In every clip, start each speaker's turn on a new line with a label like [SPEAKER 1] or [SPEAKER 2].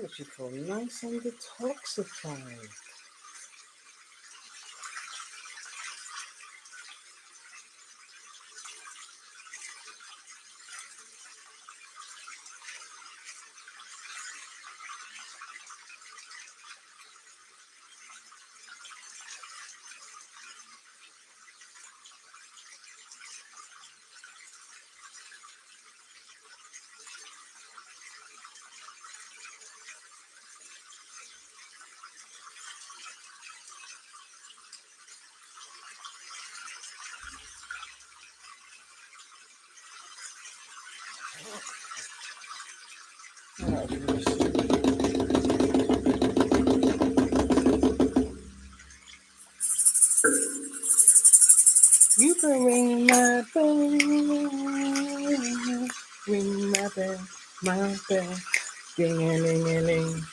[SPEAKER 1] Makes you feel nice and detoxified. Alright, you can ring my bell, ring my bell, ding a ling a ling.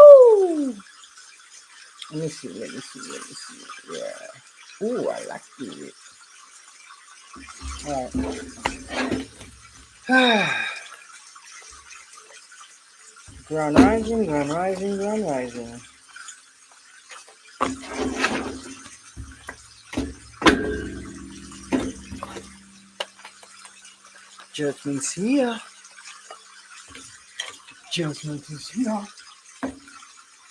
[SPEAKER 1] Ooh! Let me see. Yeah. Ooh, I like it. Alright. Ground rising. Judgment's here. Judgment is here.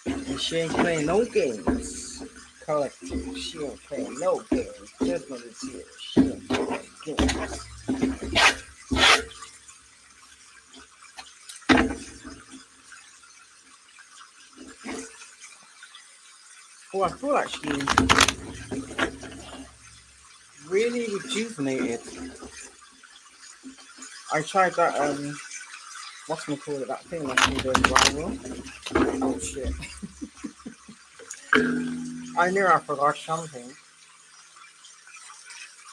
[SPEAKER 1] And she ain't playing no games. Collective, she ain't playing no games. Judgment is here. She ain't playing games. Oh, I feel actually really rejuvenated. I tried that whatchamacallit, that thing that's been going viral. Oh shit. I knew I forgot something.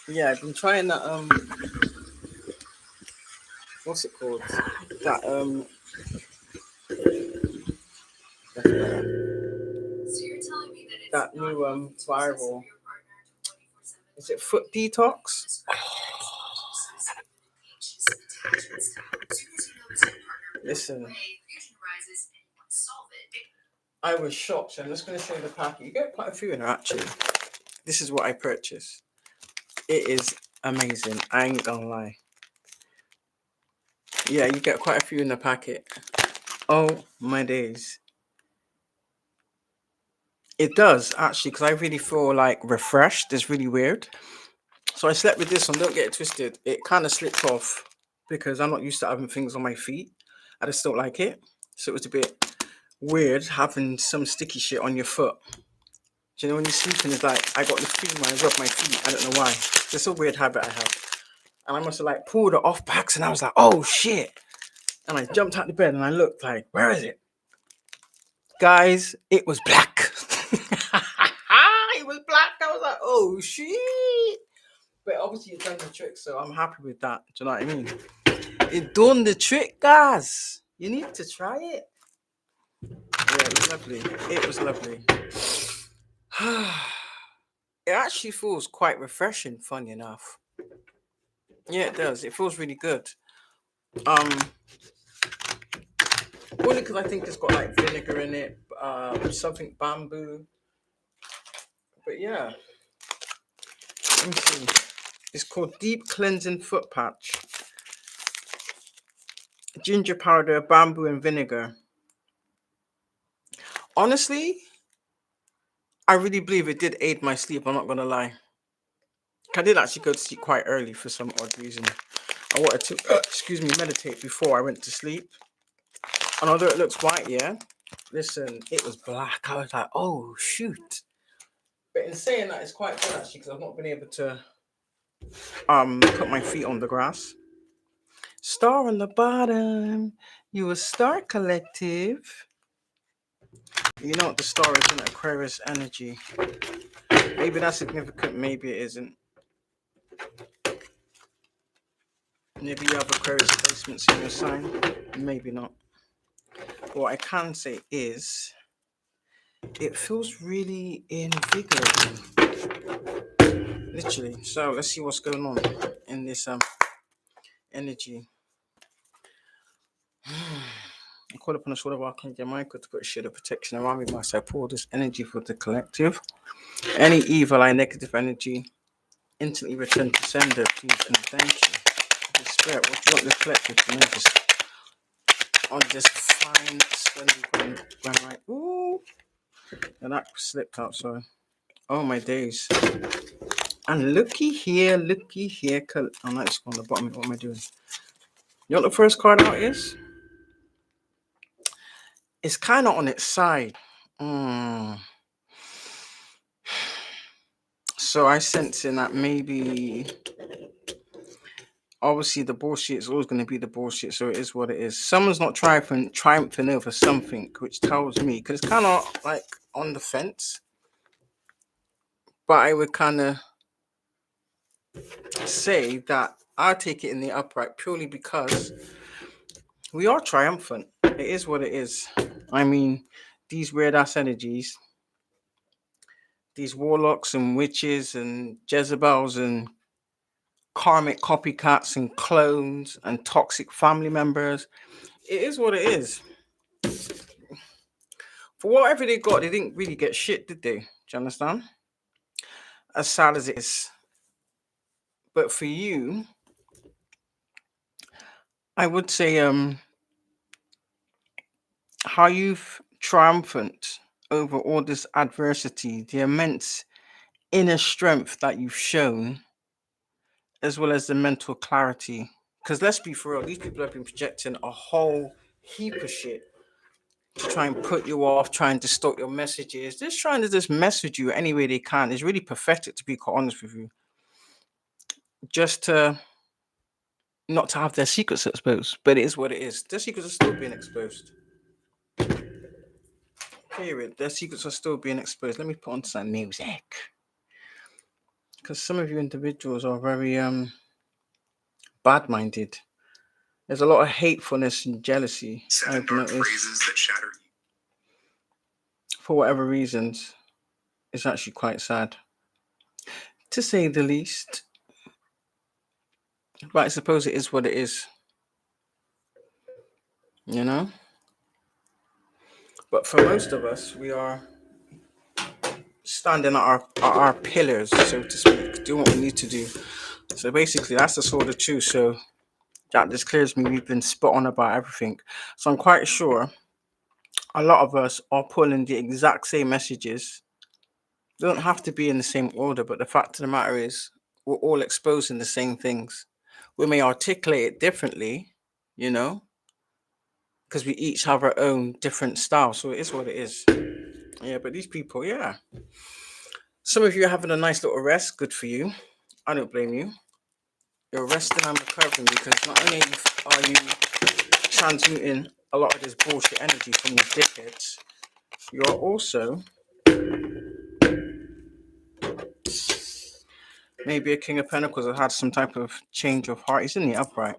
[SPEAKER 1] Yeah, I've been trying that what's it called? That that new viral. Is it foot detox? Listen, I was shocked. So I'm just going to show you the packet. You get quite a few in there actually. This is what I purchased. It is amazing. I ain't gonna lie. Yeah, you get quite a few in the packet. Oh my days. It does actually, because I really feel like refreshed. It's really weird. So I slept with this one. Don't get it twisted. It kind of slipped off because I'm not used to having things on my feet. I just don't like it. So it was a bit weird having some sticky shit on your foot. Do you know when you're sleeping, it's like I got the feeling when I rub my feet. I don't know why. It's a weird habit I have. And I must have like pulled it off back, and I was like, oh shit. And I jumped out the bed and I looked like, where is it? Guys, it was black. It was black. I was like, oh shit. But obviously it done the trick, so I'm happy with that. Do you know what I mean? It done the trick, guys. You need to try it. Yeah, it was lovely. It was lovely. It actually feels quite refreshing, funny enough. Yeah, it does. It feels really good. Only because I think it's got like vinegar in it, something bamboo. But yeah. Let me see. It's called Deep Cleansing Foot Patch. Ginger powder, bamboo, and vinegar. Honestly, I really believe it did aid my sleep. I'm not going to lie. I did actually go to sleep quite early for some odd reason. I wanted to, meditate before I went to sleep. And although it looks white, yeah, listen, it was black. I was like, oh, shoot. But in saying that, it's quite good actually because I've not been able to put my feet on the grass. Star on the bottom. You a star collective. You know what the star is in Aquarius energy. Maybe that's significant, maybe it isn't. Maybe you have Aquarius placements in your sign, maybe not. But what I can say is it feels really invigorating. Literally. So let's see what's going on in this energy. I call upon the sword of Archangel Michael to put a shield of protection around me whilst I pour this energy for the collective. Any evil eye, negative energy, instantly return to sender, please and thank you. Holy Spirit, what do you want the collective to know on this fine, splendid granite? Ooh, and that slipped out, sorry. Oh my days. And looky here. Oh, no, it's on the bottom. What am I doing? You know what the first card out is? It's kind of on its side. So I sense in that maybe, obviously the bullshit is always going to be the bullshit. So it is what it is. Someone's not triumphing over something, which tells me, because it's kind of like on the fence. But I would kind of say that I take it in the upright purely because we are triumphant. It is what it is. I mean, these weird ass energies, these warlocks and witches and Jezebels and karmic copycats and clones and toxic family members. It is what it is. For whatever they got, they didn't really get shit, did they? Do you understand? As sad as it is. But for you, I would say how you've triumphant over all this adversity, the immense inner strength that you've shown, as well as the mental clarity. Because let's be for real, these people have been projecting a whole heap of shit to try and put you off, trying to distort your messages, just trying to just message you any way they can. It's really pathetic, to be quite honest with you. Just to not to have their secrets exposed, but it is what it is. Their secrets are still being exposed. Period. Their secrets are still being exposed. Let me put on some music. Because some of you individuals are very bad-minded. There's a lot of hatefulness and jealousy. I've noticed. For whatever reasons, it's actually quite sad, to say the least. But I suppose it is what it is. You know? But for most of us, we are standing at our pillars, so to speak, doing what we need to do. So basically, that's the sort of truth. So that just clears me. We've been spot on about everything. So I'm quite sure a lot of us are pulling the exact same messages. They don't have to be in the same order, but the fact of the matter is, we're all exposing the same things. We may articulate it differently, you know, because we each have our own different style. So it is what it is. Yeah, but these people, yeah. Some of you are having a nice little rest. Good for you. I don't blame you. You're resting and recovering because not only are you transmuting a lot of this bullshit energy from these dickheads, you're also maybe a King of Pentacles that had some type of change of heart. He's in the upright.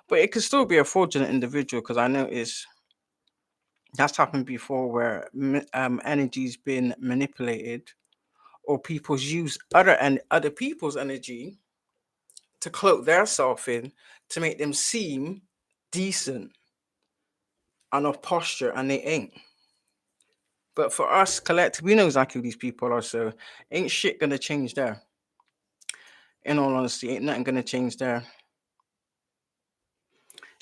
[SPEAKER 1] But it could still be a fraudulent individual because I notice that's happened before where energy's been manipulated or people's use other people's energy to cloak their self in to make them seem decent and of posture, and they ain't. But for us collective, we know exactly who these people are, so ain't shit gonna change there. In all honesty, ain't nothing gonna change there.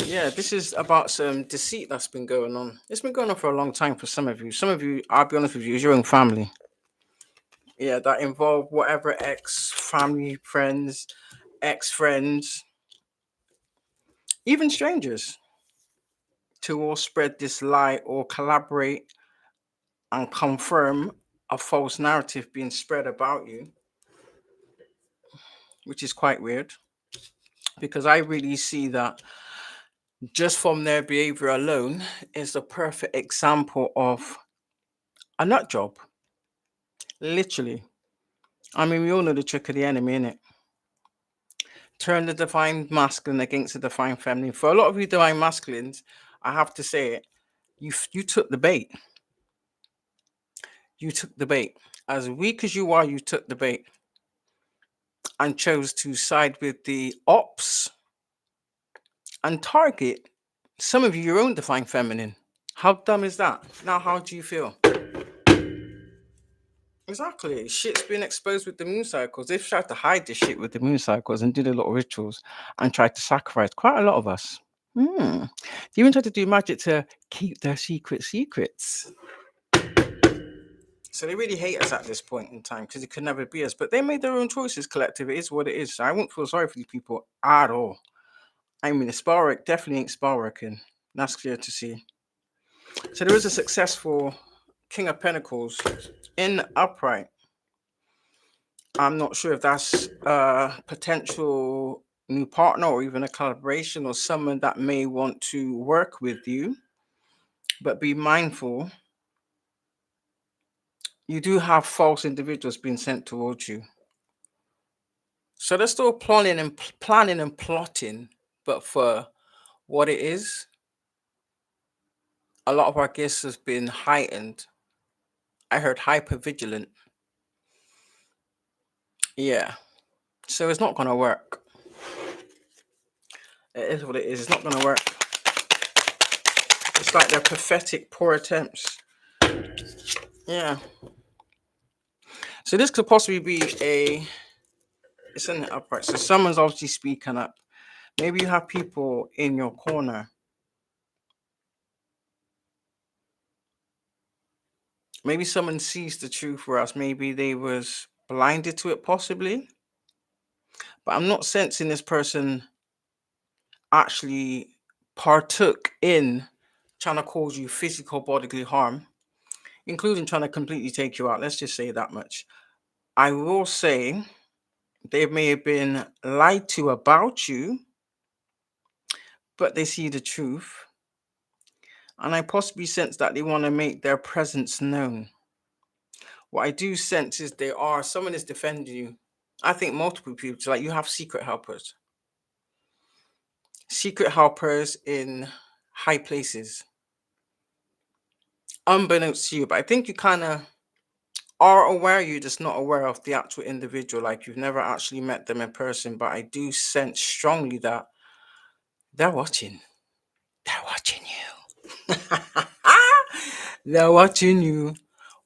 [SPEAKER 1] Yeah, this is about some deceit that's been going on. It's been going on for a long time for some of you. Some of you, I'll be honest with you, is your own family. Yeah, that involve whatever family, friends, ex-friends, even strangers, to all spread this lie or collaborate and confirm a false narrative being spread about you, which is quite weird because I really see that just from their behavior alone is the perfect example of a nut job. Literally. I mean, we all know the trick of the enemy, innit? Turn the divine masculine against the divine feminine. For a lot of you divine masculines, I have to say it, you took the bait. You took the bait. As weak as you are, you took the bait and chose to side with the ops and target Some of you, your own divine feminine. How dumb is that? Now, how do you feel? Exactly. Shit's been exposed with the moon cycles. They've tried to hide this shit with the moon cycles and did a lot of rituals and tried to sacrifice quite a lot of us. They even tried to do magic to keep their secrets. So they really hate us at this point in time because it could never be us. But they made their own choices, collective. It is what it is. So I won't feel sorry for these people at all. I mean, the spell work definitely ain't spell working. That's clear to see. So there is a successful King of Pentacles in upright. I'm not sure if that's a potential new partner or even a collaboration or someone that may want to work with you. But be mindful, you do have false individuals being sent towards you. So they're still planning and plotting, but for what it is, a lot of our guests has been heightened. I heard hyper vigilant. Yeah. So it's not gonna work. It is what it is. It's not gonna work. It's like they're pathetic, poor attempts. Yeah. So this could possibly be it's in the upright. So someone's obviously speaking up. Maybe you have people in your corner. Maybe someone sees the truth for us. Maybe they was blinded to it, possibly. But I'm not sensing this person actually partook in trying to cause you physical bodily harm, including trying to completely take you out. Let's just say that much. I will say they may have been lied to about you, but they see the truth. And I possibly sense that they want to make their presence known. What I do sense is someone is defending you. I think multiple people, like you have secret helpers. Secret helpers in high places. Unbeknownst to you, but I think you kind of are aware, you're just not aware of the actual individual. Like you've never actually met them in person, but I do sense strongly that they're watching. They're watching you. They're watching you.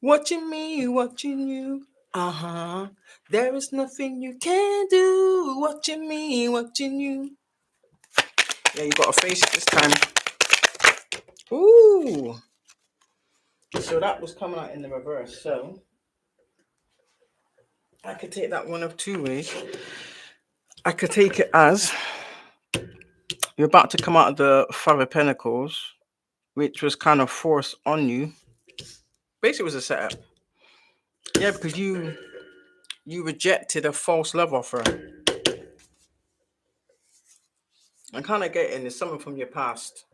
[SPEAKER 1] Watching me, watching you. Uh-huh. There is nothing you can do. Watching me, watching you. Yeah, you got to face it this time. Ooh. So that was coming out in the reverse. So I could take that one of two ways. I could take it as you're about to come out of the Five of Pentacles, which was kind of forced on you. Basically, it was a setup. Yeah, because you rejected a false love offer. I'm kind of getting there's someone from your past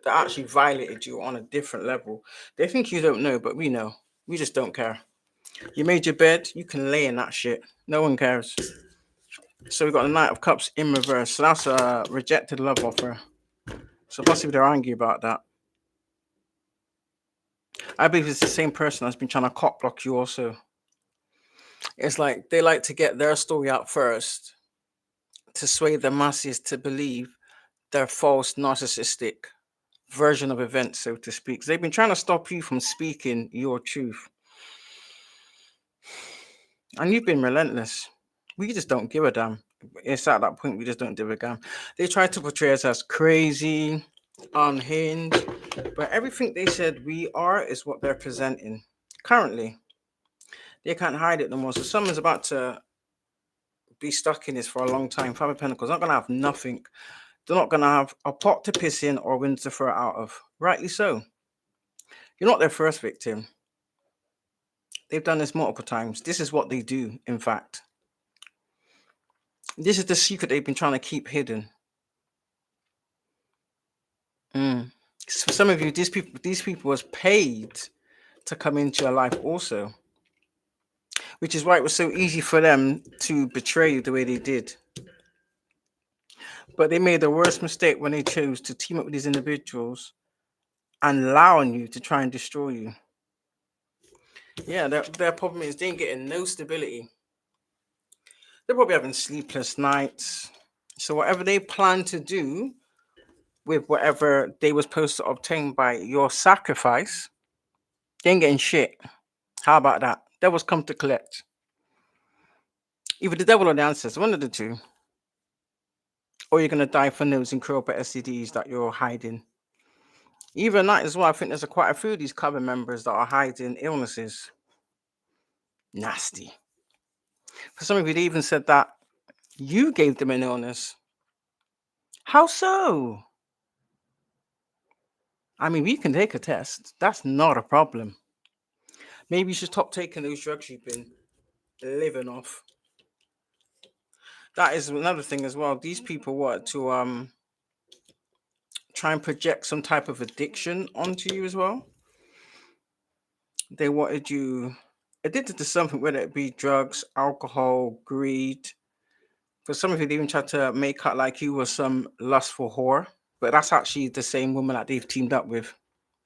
[SPEAKER 1] that actually violated you on a different level. They think you don't know, but we know. We just don't care. You made your bed, you can lay in that shit. No one cares. So we got the Knight of Cups in reverse. So that's a rejected love offer. So possibly they're angry about that. I believe it's the same person that's been trying to cock block you also. It's like they like to get their story out first to sway the masses to believe their false narcissistic version of events, so to speak. They've been trying to stop you from speaking your truth. And you've been relentless. We just don't give a damn. It's at that point we just don't give a damn. They try to portray us as crazy, unhinged, but everything they said we are is what they're presenting currently. They can't hide it no more. So someone's about to be stuck in this for a long time. Five of Pentacles not gonna have nothing. They're not gonna have a pot to piss in or wind to throw it out of. Rightly so. You're not their first victim. They've done this multiple times. This is what they do, in fact. This is the secret they've been trying to keep hidden. For some of you, these people was paid to come into your life also. Which is why it was so easy for them to betray you the way they did. But they made the worst mistake when they chose to team up with these individuals and allowing you to try and destroy you. Yeah, their problem is they ain't getting no stability. They're probably having sleepless nights. So whatever they plan to do with whatever they were supposed to obtain by your sacrifice, they ain't getting shit. How about that? Devils come to collect. Either the devil or the ancestors, one of the two. Or you're gonna die from those incurable STDs that you're hiding. Even that as well, I think there's quite a few of these coven members that are hiding illnesses. Nasty. For some of you, they even said that you gave them an illness. How so? I mean, we can take a test. That's not a problem. Maybe you should stop taking those drugs you've been living off. That is another thing as well. These people want to try and project some type of addiction onto you as well. They wanted you addicted to something, whether it be drugs, alcohol, greed. For some of you, they even tried to make out like you were some lustful whore, but that's actually the same woman that they've teamed up with.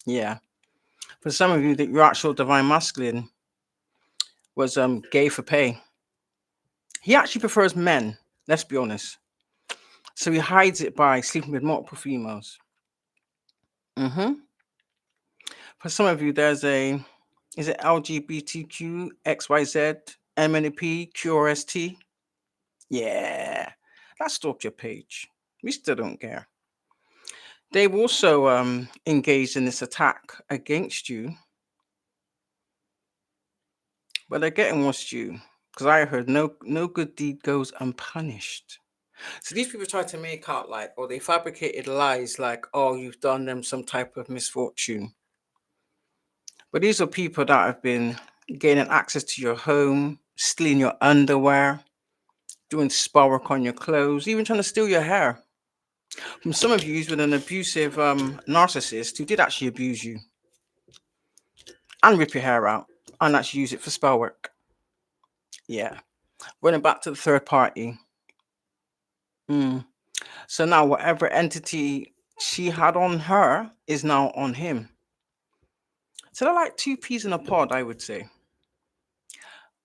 [SPEAKER 1] Yeah. For some of you, that your actual divine masculine was gay for pay. He actually prefers men. Let's be honest. So he hides it by sleeping with multiple females. Mm-hmm. For some of you, there's is it LGBTQ, XYZ, MNP, QRST? Yeah, that stalked your page. We still don't care. They've also engaged in this attack against you, but they're getting what's due. Because I heard no good deed goes unpunished. So these people try to make out like, or they fabricated lies like, oh, you've done them some type of misfortune. But these are people that have been gaining access to your home, stealing your underwear, doing spa work on your clothes, even trying to steal your hair. From some of you, he's been an abusive narcissist who did actually abuse you and rip your hair out and actually use it for spell work. Yeah. Running back to the third party. So now whatever entity she had on her is now on him. So they're like two peas in a pod, I would say.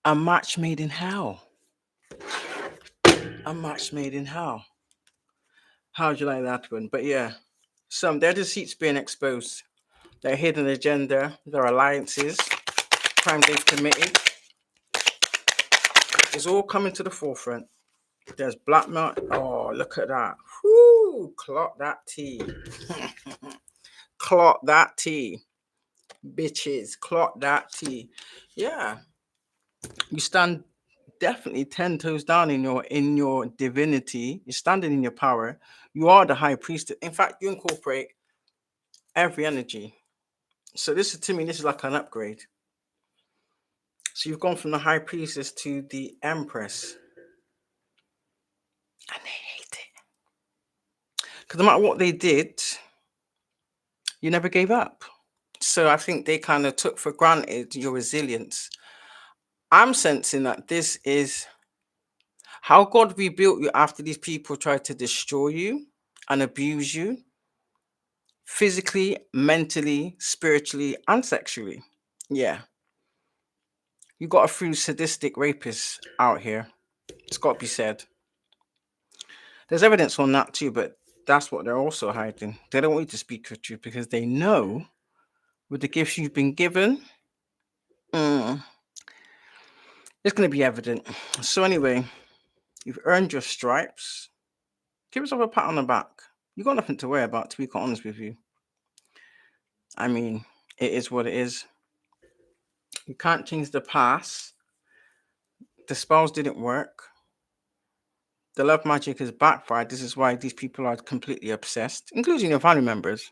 [SPEAKER 1] A match made in hell. A match made in hell. How would you like that one? But yeah, their deceits being exposed, their hidden agenda, their alliances, crime they've committed is all coming to the forefront. There's blackmail. Oh, look at that. Whoo, clock that tea. Clock that tea. Bitches, clock that tea. Yeah. You stand definitely 10 toes down in your divinity. You're standing in your power. You are the high priest. In fact, you incorporate every energy. So this is like an upgrade. So you've gone from the high priestess to the empress. And they hate it. Because no matter what they did, you never gave up. So I think they kind of took for granted your resilience. I'm sensing that this is how God rebuilt you after these people tried to destroy you and abuse you physically, mentally, spiritually, and sexually. Yeah. You got a few sadistic rapists out here. It's got to be said. There's evidence on that too, but that's what they're also hiding. They don't want you to speak the truth because they know with the gifts you've been given, it's going to be evident. So anyway, you've earned your stripes. Give yourself a pat on the back. You got nothing to worry about, to be quite honest with you. I mean, it is what it is. You can't change the past. The spells didn't work. The love magic has backfired. This is why these people are completely obsessed, including your family members.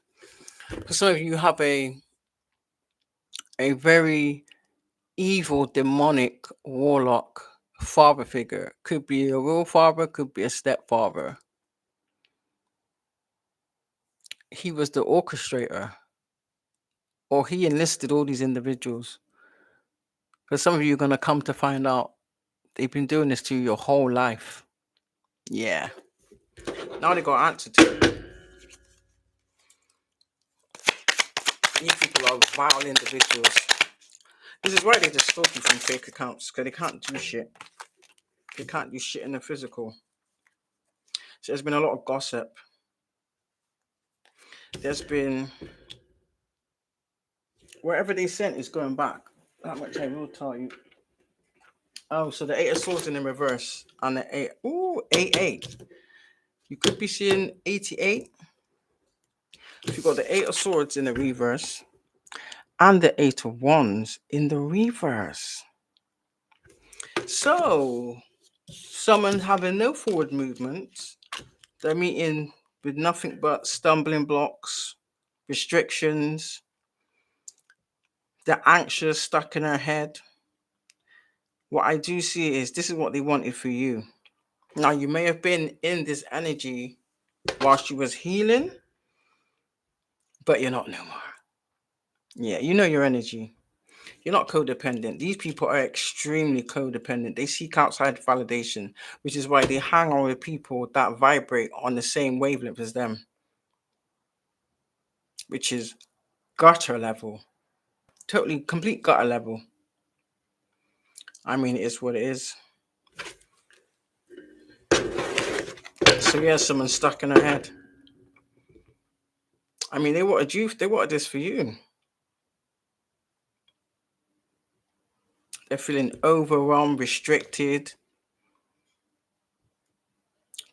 [SPEAKER 1] For some of you have a very evil, demonic warlock father figure. Could be a real father, could be a stepfather. He was the orchestrator, or he enlisted all these individuals. For some of you, are going to come to find out they've been doing this to you your whole life. Yeah. Now they got an answer to it. These people are vile individuals. This is why they just stalk you from fake accounts, because they can't do shit. They can't do shit in the physical. So there's been a lot of gossip. There's been wherever they sent is going back. That much I will tell you. Oh, so the eight of swords in the reverse and the eight. Ooh, 8-8. You could be seeing 88. If you got the eight of swords in the reverse and the eight of wands in the reverse. So someone having no forward movement, they're meeting with nothing but stumbling blocks, restrictions. They're anxious, stuck in their head. What I do see is this is what they wanted for you. Now you may have been in this energy whilst you was healing, but you're not no more. Yeah, you know your energy. You're not codependent. These people are extremely codependent. They seek outside validation, which is why they hang on with people that vibrate on the same wavelength as them, which is gutter level. Totally complete gutter level. I mean, it is what it is. So yeah, someone stuck in her head. I mean, they wanted this for you. They're feeling overwhelmed, restricted.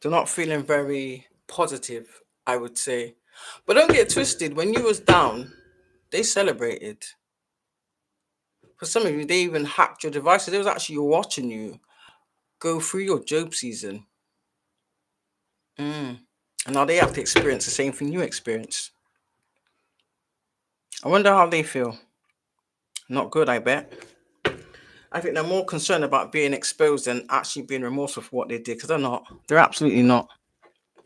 [SPEAKER 1] They're not feeling very positive, I would say. But don't get twisted, when you was down, they celebrated. For some of you, they even hacked your devices. They was actually watching you go through your Job season. And now they have to experience the same thing you experienced. I wonder how they feel. Not good, I bet. I think they're more concerned about being exposed than actually being remorseful for what they did, because they're not. They're absolutely not.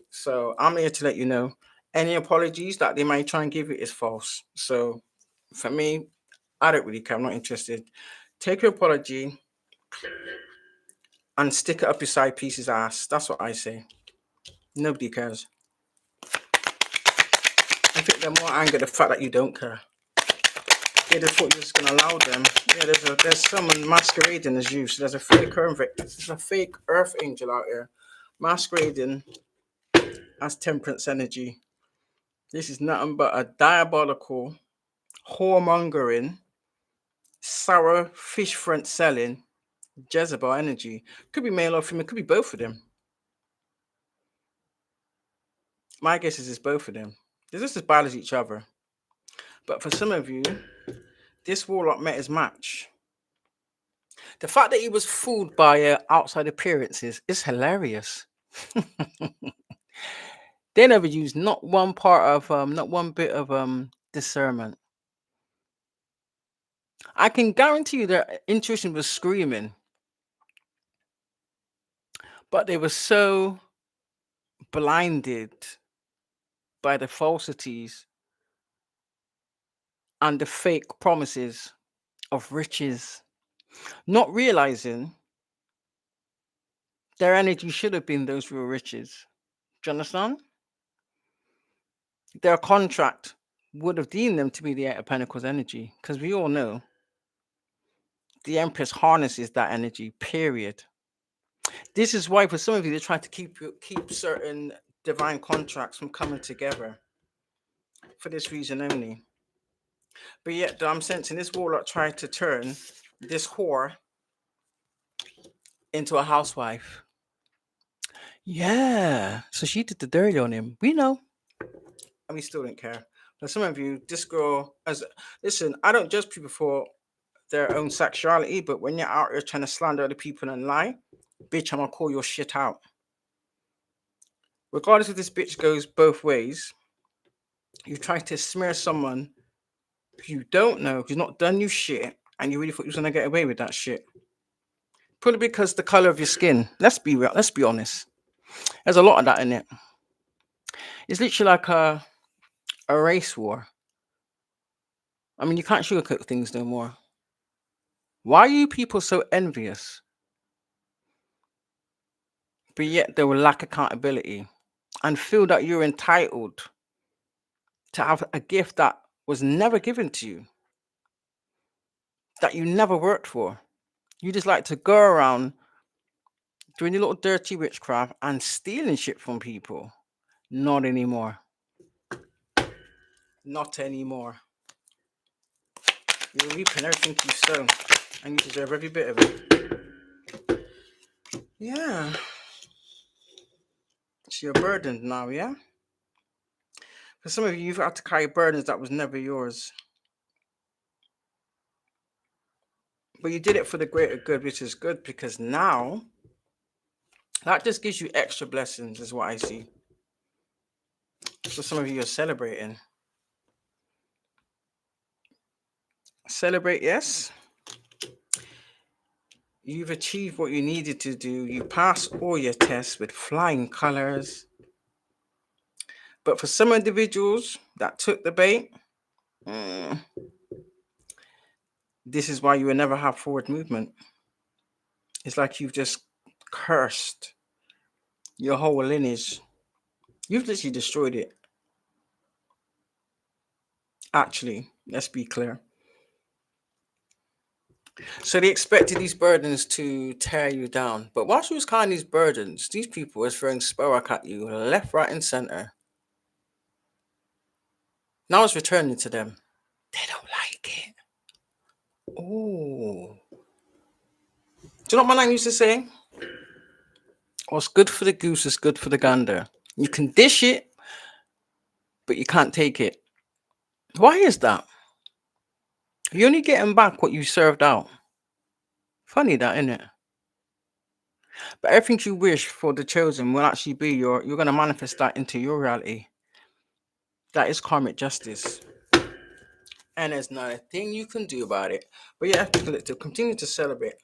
[SPEAKER 1] So I'm here to let you know any apologies that they might try and give you is false. So for me, I don't really care. I'm not interested. Take your apology and stick it up your side piece's ass. That's what I say. Nobody cares. I think they're more angry at the fact that you don't care. They just thought you were just gonna allow them. Yeah, there's someone masquerading as you. So there's a fake earth angel out here masquerading as temperance energy. This is nothing but a diabolical, whoremongering, sour fish front selling Jezebel energy. Could be male or female, could be both of them. My guess is it's both of them. They're just as bad as each other. But for some of you, this warlock met his match. The fact that he was fooled by outside appearances is hilarious. They never used not one part of not one bit of discernment. I can guarantee you their intuition was screaming, but they were so blinded by the falsities and the fake promises of riches, not realizing their energy should have been those real riches. Do you understand? Their contract would have deemed them to be the Eight of Pentacles energy, because we all know the Empress harnesses that energy, period. This is why for some of you, they try to keep certain divine contracts from coming together for this reason only. But yet I'm sensing this warlock tried to turn this whore into a housewife. Yeah. So she did the dirty on him. We know. And we still don't care. But some of you, this girl, listen, I don't judge people for their own sexuality, but when you're out here trying to slander other people and lie, bitch, I'm gonna call your shit out. Regardless if this bitch goes both ways, you try to smear someone who you don't know, who's not done you shit, and you really thought you was gonna get away with that shit. Probably because the color of your skin. Let's be real. Let's be honest. There's a lot of that in it. It's literally like a race war. I mean, you can't sugarcoat things no more. Why are you people so envious? But yet they will lack accountability and feel that you're entitled to have a gift that was never given to you, that you never worked for. You just like to go around doing your little dirty witchcraft and stealing shit from people. Not anymore. Not anymore. You're reaping everything you sow, and you deserve every bit of it. Yeah. So you're burdened now, yeah? For some of you, you've had to carry burdens that was never yours. But you did it for the greater good, which is good because now that just gives you extra blessings, is what I see. So some of you are celebrating. Celebrate, yes. You've achieved what you needed to do. You passed all your tests with flying colors. But for some individuals that took the bait, this is why you will never have forward movement. It's like you've just cursed your whole lineage. You've literally destroyed it. Actually, let's be clear. So they expected these burdens to tear you down. But whilst you was carrying these burdens, these people was throwing sparrow at you left, right, and center. Now it's returning to them. They don't like it. Oh. Do you know what my nan used to say? What's good for the goose is good for the gander. You can dish it, but you can't take it. Why is that? You're only getting back what you served out. Funny that, isn't it? But everything you wish for the chosen will actually be you're going to manifest that into your reality. That is karmic justice. And there's not a thing you can do about it. But yeah, to continue to celebrate,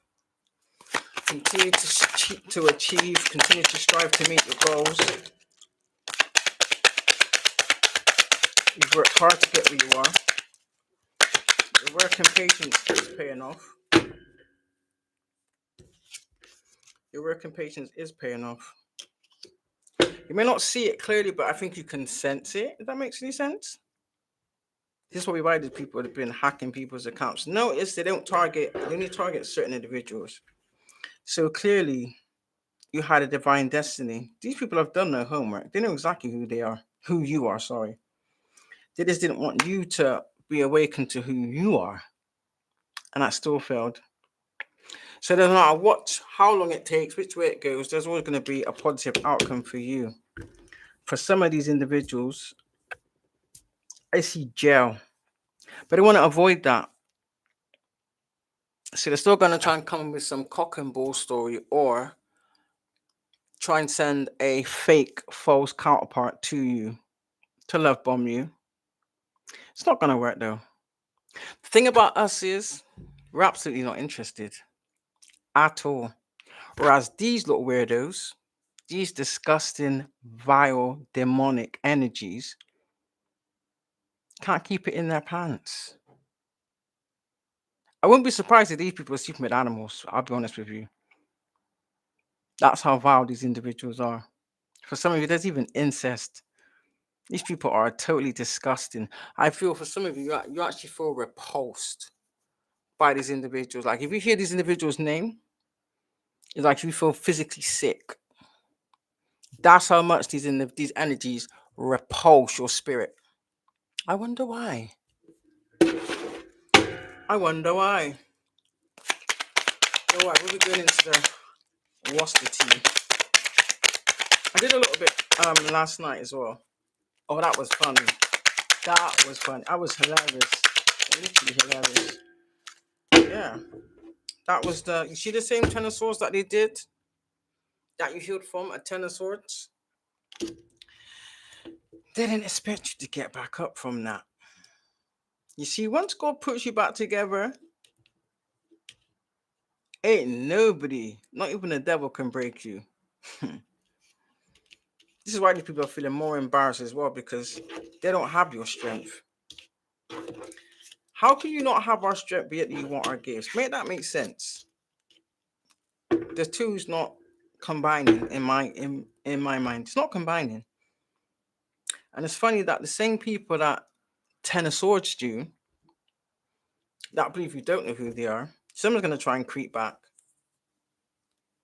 [SPEAKER 1] continue to achieve, continue to strive to meet your goals. You've worked hard to get where you are. Your work and patience is paying off. Your work and patience is paying off. You may not see it clearly, but I think you can sense it. If that makes any sense. This is why these people have been hacking people's accounts. Notice they only target certain individuals. So clearly, you had a divine destiny. These people have done their homework. They know exactly who you are, sorry. They just didn't want you to be awakened to who you are. And that still failed. So no matter how long it takes, which way it goes, there's always going to be a positive outcome for you. For some of these individuals, I see jail. But they want to avoid that. So they're still going to try and come with some cock and bull story or try and send a fake, false counterpart to you to love bomb you. It's not going to work though. The thing about us is we're absolutely not interested at all. Whereas these little weirdos, these disgusting, vile, demonic energies can't keep it in their pants. I wouldn't be surprised if these people are sleeping with animals. I'll be honest with you. That's how vile these individuals are. For some of you, there's even incest. These people are totally disgusting. I feel for some of you, you actually feel repulsed by these individuals. Like if you hear these individuals' name, it's like you feel physically sick. That's how much these energies repulse your spirit. I wonder why. I wonder why. All right, we'll be going into the Worcester tea. I did a little bit last night as well. Oh, that was funny. That was funny. I was hilarious. Literally hilarious. Yeah. That was you see the same Ten of Swords that they did? That you healed from a Ten of Swords? They didn't expect you to get back up from that. You see, once God puts you back together, ain't nobody, not even the devil, can break you. This is why these people are feeling more embarrassed as well because they don't have your strength. How can you not have our strength but yet you want our gifts? Make that make sense. The two's not combining in my mind. It's not combining. And it's funny that the same people that Ten of Swords do, that believe you don't know who they are, someone's going to try and creep back.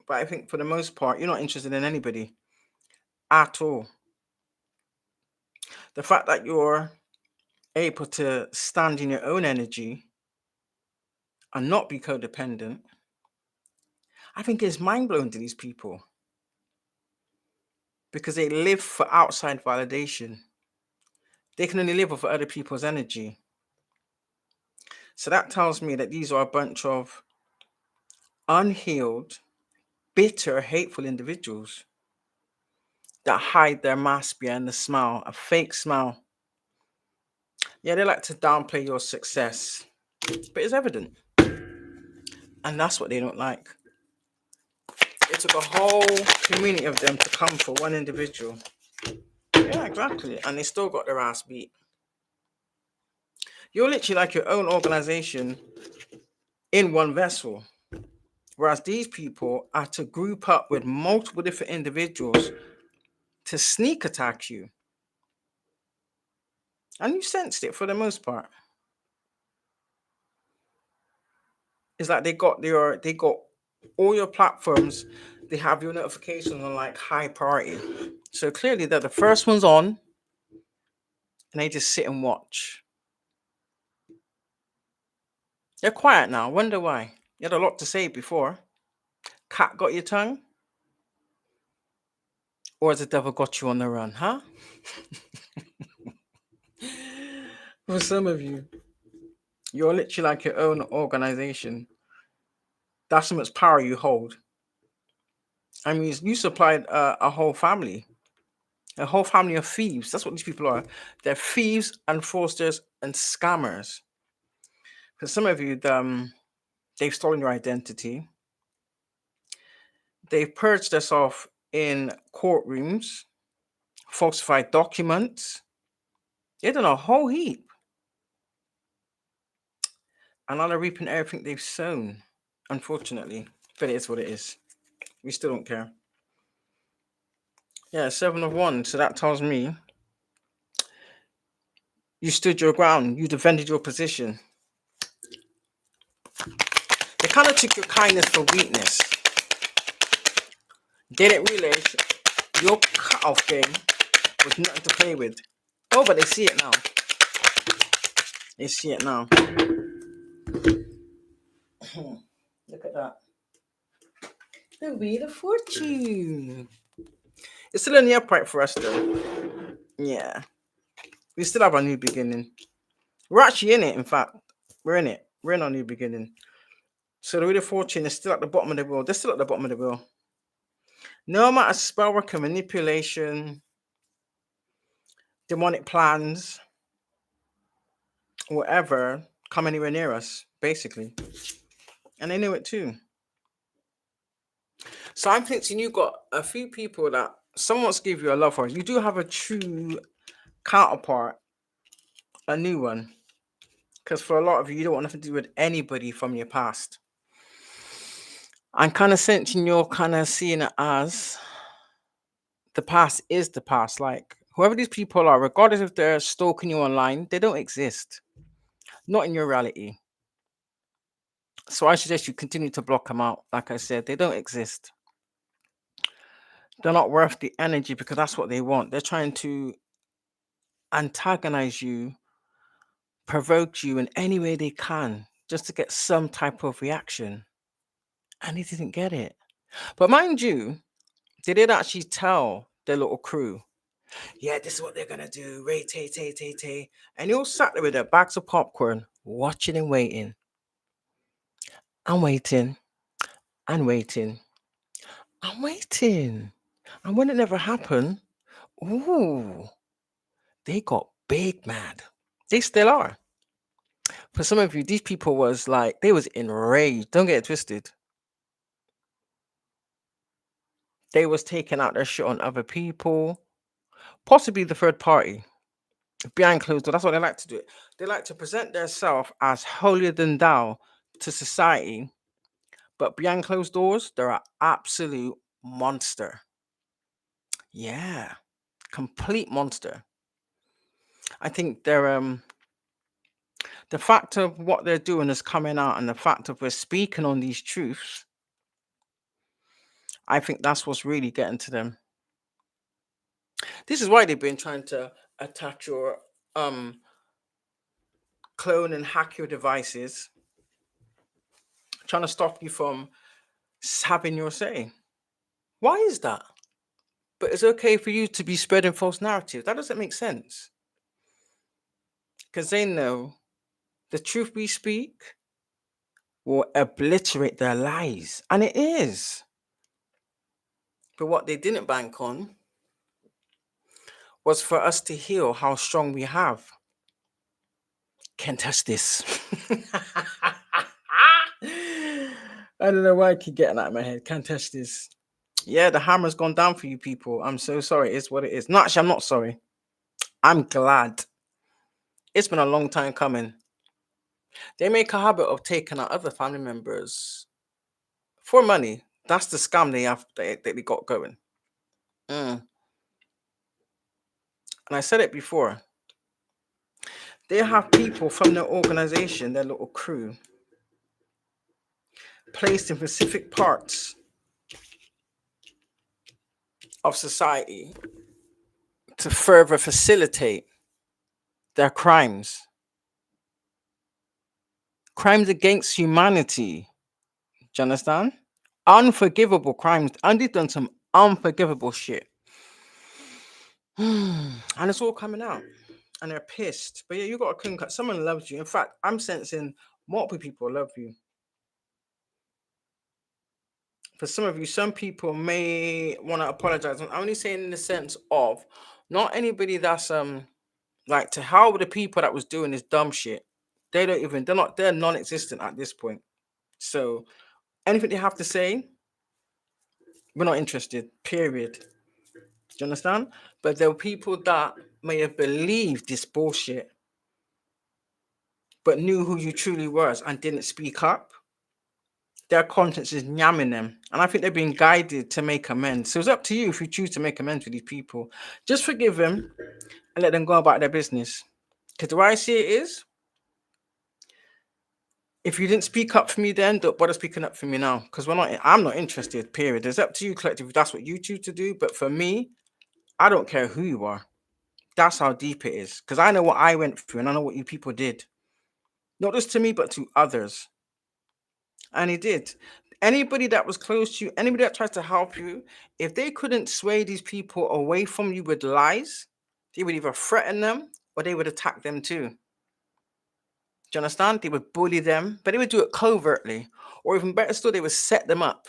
[SPEAKER 1] But I think for the most part, you're not interested in anybody at all. The fact that you're able to stand in your own energy and not be codependent, I think it's mind blowing to these people because they live for outside validation. They can only live off other people's energy. So that tells me that these are a bunch of unhealed, bitter, hateful individuals that hide their mask behind a smile, a fake smile. Yeah, they like to downplay your success, but it's evident. And that's what they don't like. It took a whole community of them to come for one individual. Yeah, exactly. And they still got their ass beat. You're literally like your own organization in one vessel. Whereas these people are to group up with multiple different individuals to sneak attack you. And you sensed it for the most part. It's like they got all your platforms, they have your notifications on like high priority. So clearly they're the first ones on and they just sit and watch. They're quiet now. Wonder why. You had a lot to say before. Cat got your tongue? Or has the devil got you on the run, huh? For some of you, you're literally like your own organization. That's how much power you hold. I mean, you supplied a whole family of thieves. That's what these people are. They're thieves and fraudsters and scammers. For some of you, they've stolen your identity. They've purged us off in courtrooms, falsified documents. They've done a whole heap. And now they're reaping everything they've sown, unfortunately. But it is what it is. We still don't care. Yeah, 7 of Wands. So that tells me you stood your ground. You defended your position. They kind of took your kindness for weakness. They didn't realize your cut-off game was nothing to play with. Oh, but they see it now. They see it now. Look at that. The Wheel of Fortune. It's still in the upright for us, though. Yeah. We still have a new beginning. We're actually in it, in fact. We're in it. We're in our new beginning. So the Wheel of Fortune is still at the bottom of the wheel. They're still at the bottom of the wheel. No amount of spell work and manipulation, demonic plans, whatever, come anywhere near us, basically. And they knew it too. So I'm thinking you've got a few people that someone's give you a love for. You do have a true counterpart, a new one. Because for a lot of you, you don't want nothing to do with anybody from your past. I'm kind of sensing you're kind of seeing it as the past is the past. Like whoever these people are, regardless if they're stalking you online, they don't exist. Not in your reality. So I suggest you continue to block them out. Like I said, they don't exist. They're not worth the energy because that's what they want. They're trying to antagonize you, provoke you in any way they can just to get some type of reaction. And they didn't get it. But mind you, they did actually tell their little crew, yeah, this is what they're gonna do. Ray tay tay tay tay. And they all sat there with their bags of popcorn, watching and waiting. I'm waiting and waiting. I'm waiting. And when it never happened, ooh, they got big mad. They still are. For some of you, these people was like, they was enraged. Don't get it twisted. They was taking out their shit on other people, possibly the third party. Behind closed door. That's what they like to do. They like to present themselves as holier than thou to society, but behind closed doors, they're an absolute monster. Yeah, complete monster. I think they're the fact of what they're doing is coming out, and the fact of we're speaking on these truths. I think that's what's really getting to them. This is why they've been trying to attack your clone and hack your devices, trying to stop you from having your say. Why is that? But it's okay for you to be spreading false narratives. That doesn't make sense. Because they know the truth we speak will obliterate their lies. And it is. But what they didn't bank on was for us to heal how strong we have. Can't touch this. I don't know why I keep getting that in my head. Can't touch this. Yeah, the hammer's gone down for you people. I'm so sorry. It's what it is. No, actually, I'm not sorry. I'm glad. It's been a long time coming. They make a habit of taking out other family members for money. That's the scam they got going. And I said it before. They have people from their organization, their little crew, placed in specific parts of society to further facilitate their crimes. Crimes against humanity. Do you understand? Unforgivable crimes. And they've done some unforgivable shit. And it's all coming out. And they're pissed. But yeah, you got to clean cut. Someone loves you. In fact, I'm sensing multiple people love you. For some of you, some people may want to apologize. I'm only saying in the sense of not anybody that's like to hell with the people that was doing this dumb shit. They're non-existent at this point. So anything they have to say, we're not interested. Period. Do you understand? But there were people that may have believed this bullshit, but knew who you truly was and didn't speak up. Their conscience is yamming them. And I think they're being guided to make amends. So it's up to you if you choose to make amends with these people. Just forgive them and let them go about their business. Because the way I see it is, if you didn't speak up for me then, don't bother speaking up for me now. Because I'm not interested, period. It's up to you, collective, if that's what you choose to do. But for me, I don't care who you are. That's how deep it is. Because I know what I went through and I know what you people did. Not just to me, but to others. And he did. Anybody that was close to you, anybody that tries to help you, if they couldn't sway these people away from you with lies, they would either threaten them or they would attack them too. Do you understand? They would bully them, but they would do it covertly. Or even better still, they would set them up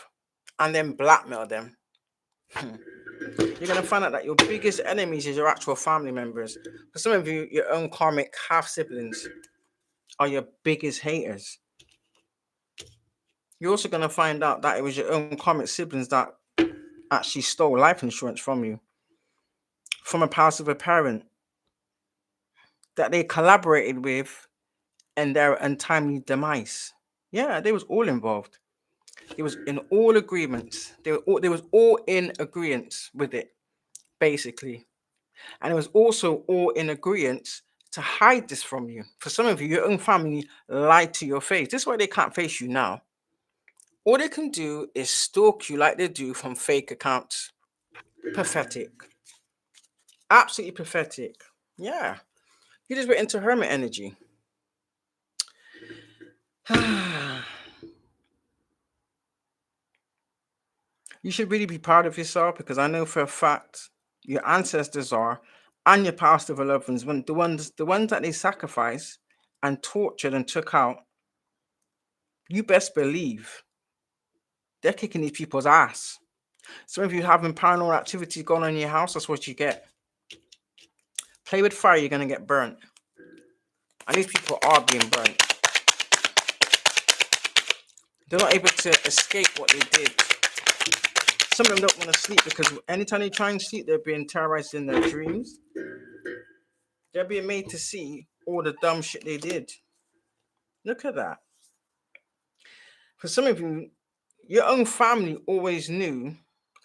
[SPEAKER 1] and then blackmail them. You're going to find out that your biggest enemies is your actual family members. For some of you, your own karmic half siblings are your biggest haters. You're also going to find out that it was your own karmic siblings that actually stole life insurance from you, from a passive parent that they collaborated with in their untimely demise. Yeah, they was all involved. It was in all agreements. They was all in agreement with it, basically. And it was also all in agreement to hide this from you. For some of you, your own family lied to your face. This is why they can't face you now. All they can do is stalk you like they do from fake accounts. Pathetic. Absolutely pathetic. Yeah. You just went into hermit energy. You should really be proud of yourself because I know for a fact your ancestors are, and your past of loved ones, when the ones that they sacrificed and tortured and took out, you best believe they're kicking these people's ass. Some of you having paranormal activity going on in your house, that's what you get. Play with fire, you're gonna get burnt. And these people are being burnt. They're not able to escape what they did. Some of them don't want to sleep because anytime they try and sleep, they're being terrorized in their dreams. They're being made to see all the dumb shit they did. Look at that. For some of you, your own family always knew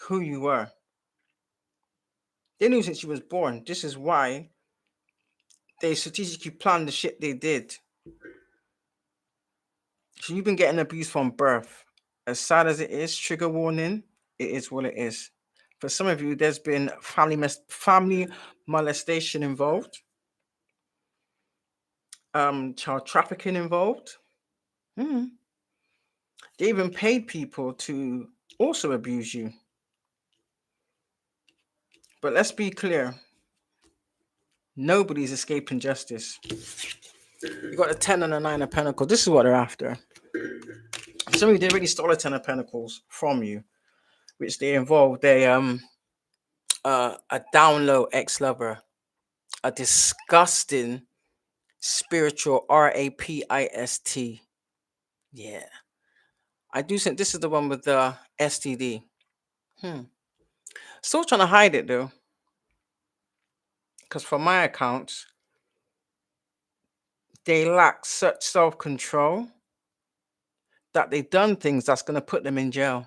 [SPEAKER 1] who you were. They knew since you was born. This is why they strategically planned the shit they did. So you've been getting abused from birth. As sad as it is, trigger warning, it is what it is. For some of you, there's been family molestation involved. child trafficking involved. Mm. They even paid people to also abuse you. But let's be clear, nobody's escaping justice. You got a 10 and a 9 of Pentacles. This is what they're after. Somebody they already stole a 10 of Pentacles from you, which they involved a down low ex-lover, a disgusting spiritual rapist. Yeah. I do think this is the one with the STD. Still trying to hide it though. Because from my accounts, they lack such self-control that they've done things that's going to put them in jail.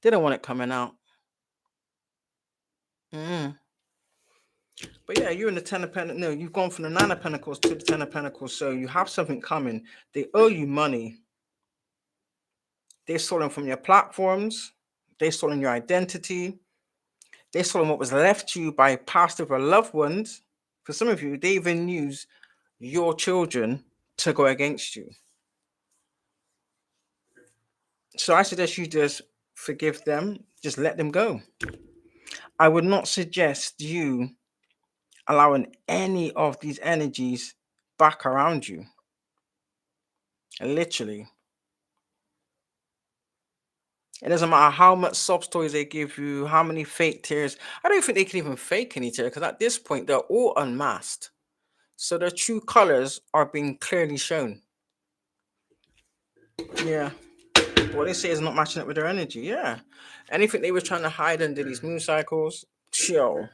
[SPEAKER 1] They don't want it coming out. But yeah, you're in the 10 of Pentacles. No, you've gone from the 9 of Pentacles to the 10 of Pentacles. So you have something coming. They owe you money. They've stolen from your platforms. They've stolen your identity. They've stolen what was left to you by past of your loved ones. For some of you, they even use your children to go against you. So I suggest you just forgive them. Just let them go. I would not suggest you allowing any of these energies back around you. Literally. It doesn't matter how much sob stories they give you, how many fake tears. I don't think they can even fake any tears because at this point, they're all unmasked. So their true colors are being clearly shown. Yeah. What they say is not matching up with their energy. Yeah. Anything they were trying to hide under these moon cycles, chill.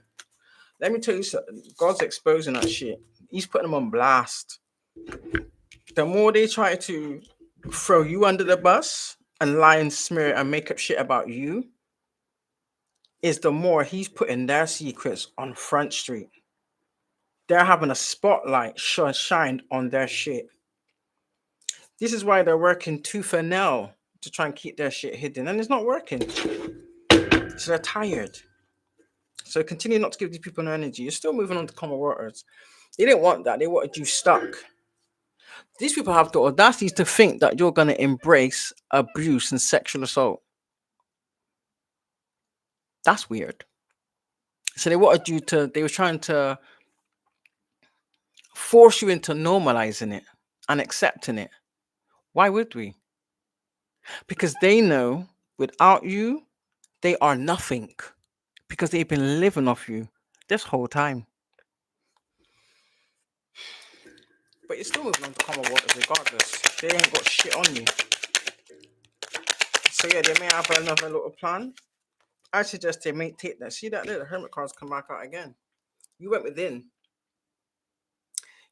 [SPEAKER 1] Let me tell you something. God's exposing that shit. He's putting them on blast. The more they try to throw you under the bus and lie and smear and make up shit about you, is the more he's putting their secrets on Front Street. They're having a spotlight shined on their shit. This is why they're working tooth and nail to try and keep their shit hidden, and it's not working. So they're tired. So continue not to give these people no energy. You're still moving on to calmer waters. They didn't want that. They wanted you stuck. These people have the audacity to think that you're going to embrace abuse and sexual assault. That's weird. So they wanted you to, they were trying to force you into normalizing it and accepting it. Why would we? Because they know without you, they are nothing. Because they've been living off you this whole time. But you're still moving on to common waters regardless. They ain't got shit on you. So yeah, they may have another little plan. I suggest they may take that. See that there? The hermit cards come back out again. You went within.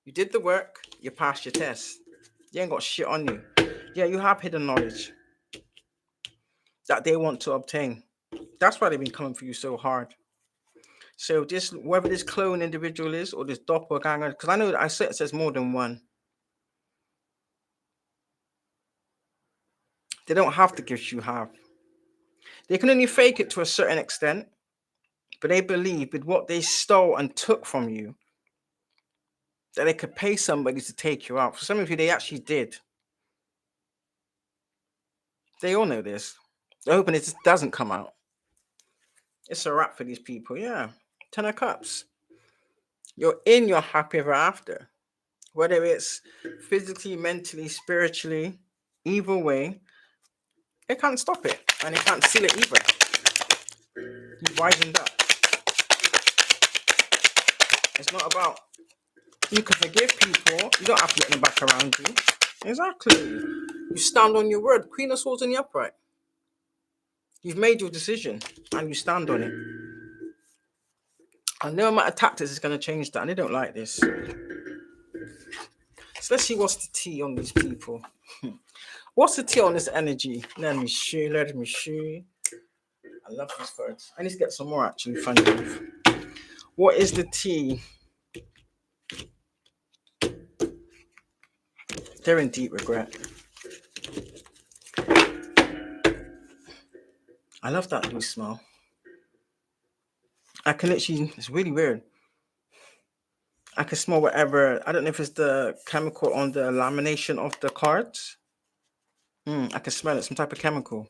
[SPEAKER 1] You did the work. You passed your test. You ain't got shit on you. Yeah, you have hidden knowledge that they want to obtain. That's why they've been coming for you so hard. So this, whether this clone individual is or this doppelganger, because I know that I said it says more than one. They don't have the gifts you have. They can only fake it to a certain extent, but they believe with what they stole and took from you that they could pay somebody to take you out. For some of you, they actually did. They all know this. They're hoping it just doesn't come out. It's a wrap for these people, yeah. 10 of Cups. You're in your happy ever after. Whether it's physically, mentally, spiritually, either way, they can't stop it. And they can't seal it either. You've wisened up. It's not about, you can forgive people. You don't have to let them back around you. Exactly. You stand on your word. Queen of Swords in the upright. You've made your decision and you stand on it. And no amount of tactics is going to change that. And they don't like this. So let's see what's the tea on these people. What's the tea on this energy? Let me see. I love these words. I need to get some more actually, funny enough. What is the tea? They're in deep regret. I love that loose smell. I can literally, it's really weird. I can smell whatever. I don't know if it's the chemical on the lamination of the cards. I can smell it. Some type of chemical.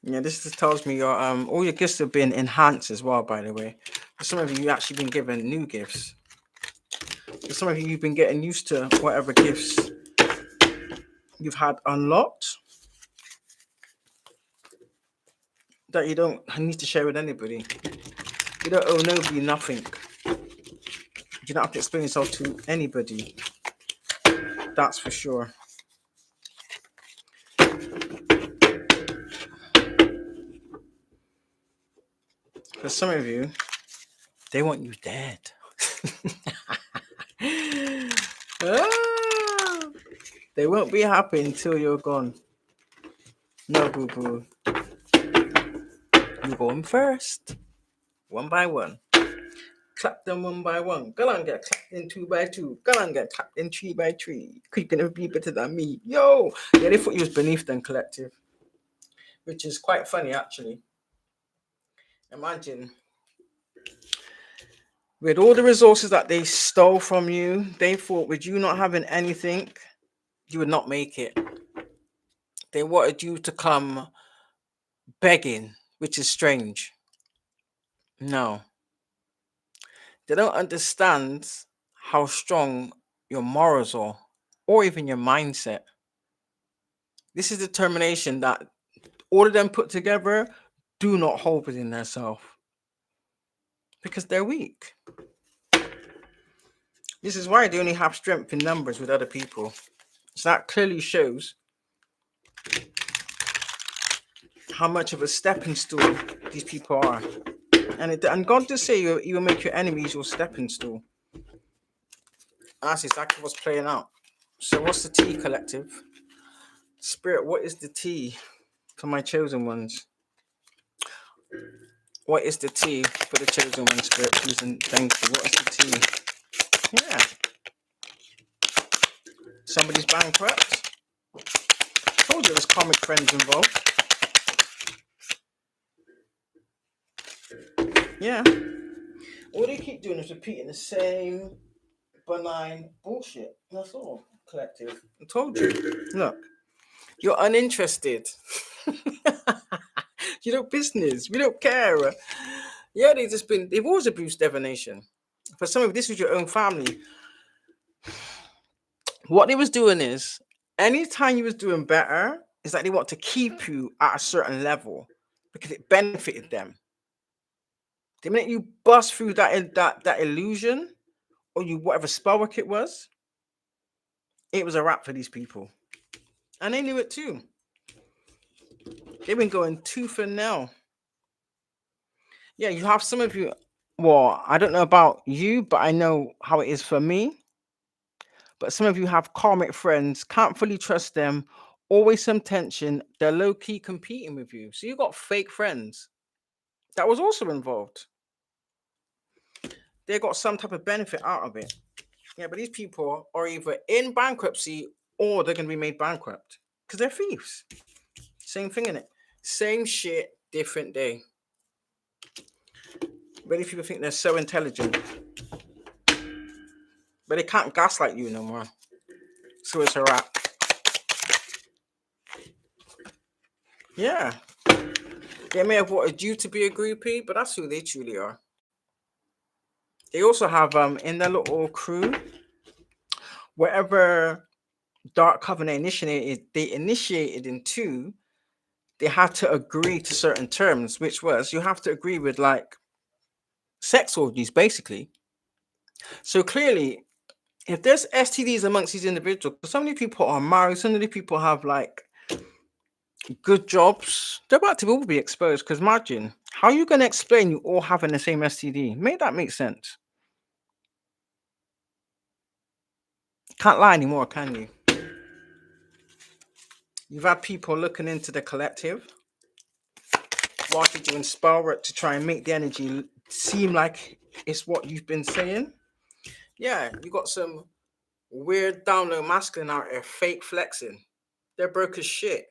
[SPEAKER 1] Yeah, this just tells me your all your gifts have been enhanced as well. By the way, for some of you, you actually been given new gifts. For some of you, you've been getting used to whatever gifts you've had unlocked that you don't need to share with anybody. You don't owe nobody nothing. You don't have to explain yourself to anybody. That's for sure. For some of you, they want you dead. Ah, they won't be happy until you're gone. No, boo boo. You go in first, one by one. Clap them one by one. Go on, get clapped in 2 by 2. Go on, get clapped in 3 by 3. You can never be better than me. Yo! Yeah, they thought you was beneath them, collective. Which is quite funny, actually. Imagine. With all the resources that they stole from you, they thought with you not having anything, you would not make it. They wanted you to come begging, which is strange. No. They don't understand how strong your morals are, or even your mindset. This is determination that all of them put together do not hold within themselves because they're weak. This is why they only have strength in numbers with other people. So that clearly shows how much of a stepping stool these people are. And God does say you will make your enemies your stepping stool. That's exactly what's playing out. So what's the T, collective? Spirit, what is the T for my chosen ones? What is the T for the chosen ones, Spirit? Please and thank you. What is the T? Yeah. Somebody's bankrupt. Told you there's karmic friends involved. Yeah. All they keep doing is repeating the same benign bullshit. That's all, collective. I told you. Look, you're uninterested. You know business. We don't care. Yeah, they've always abused divination. For some of you, this was your own family. What they was doing is, anytime you was doing better, is that they want to keep you at a certain level because it benefited them. The minute you bust through that illusion, or you whatever spell work it was a wrap for these people. And they knew it too. They've been going tooth and nail. Yeah, you have some of you. Well, I don't know about you, but I know how it is for me. But some of you have karmic friends, can't fully trust them, always some tension. They're low key competing with you. So you got fake friends that was also involved. They got some type of benefit out of it. Yeah, but these people are either in bankruptcy or they're going to be made bankrupt because they're thieves. Same thing in it. Same shit, different day. Many people think they're so intelligent, but they can't gaslight you no more. So it's a wrap. Yeah. They may have wanted you to be a groupie, but that's who they truly are. They also have in their little crew, whatever Dark Covenant they initiated into, they had to agree to certain terms, which was you have to agree with like sex orgies, basically. So clearly, if there's STDs amongst these individuals, so many people are married, so many people have like good jobs, they're about to all be exposed. Because imagine, how are you going to explain you all having the same STD? Make that make sense. Can't lie anymore, can you? You've had people looking into the collective whilst you're doing spell work to try and make the energy seem like it's what you've been saying. Yeah, you got some weird down low masculine out there fake flexing. They're broke as shit.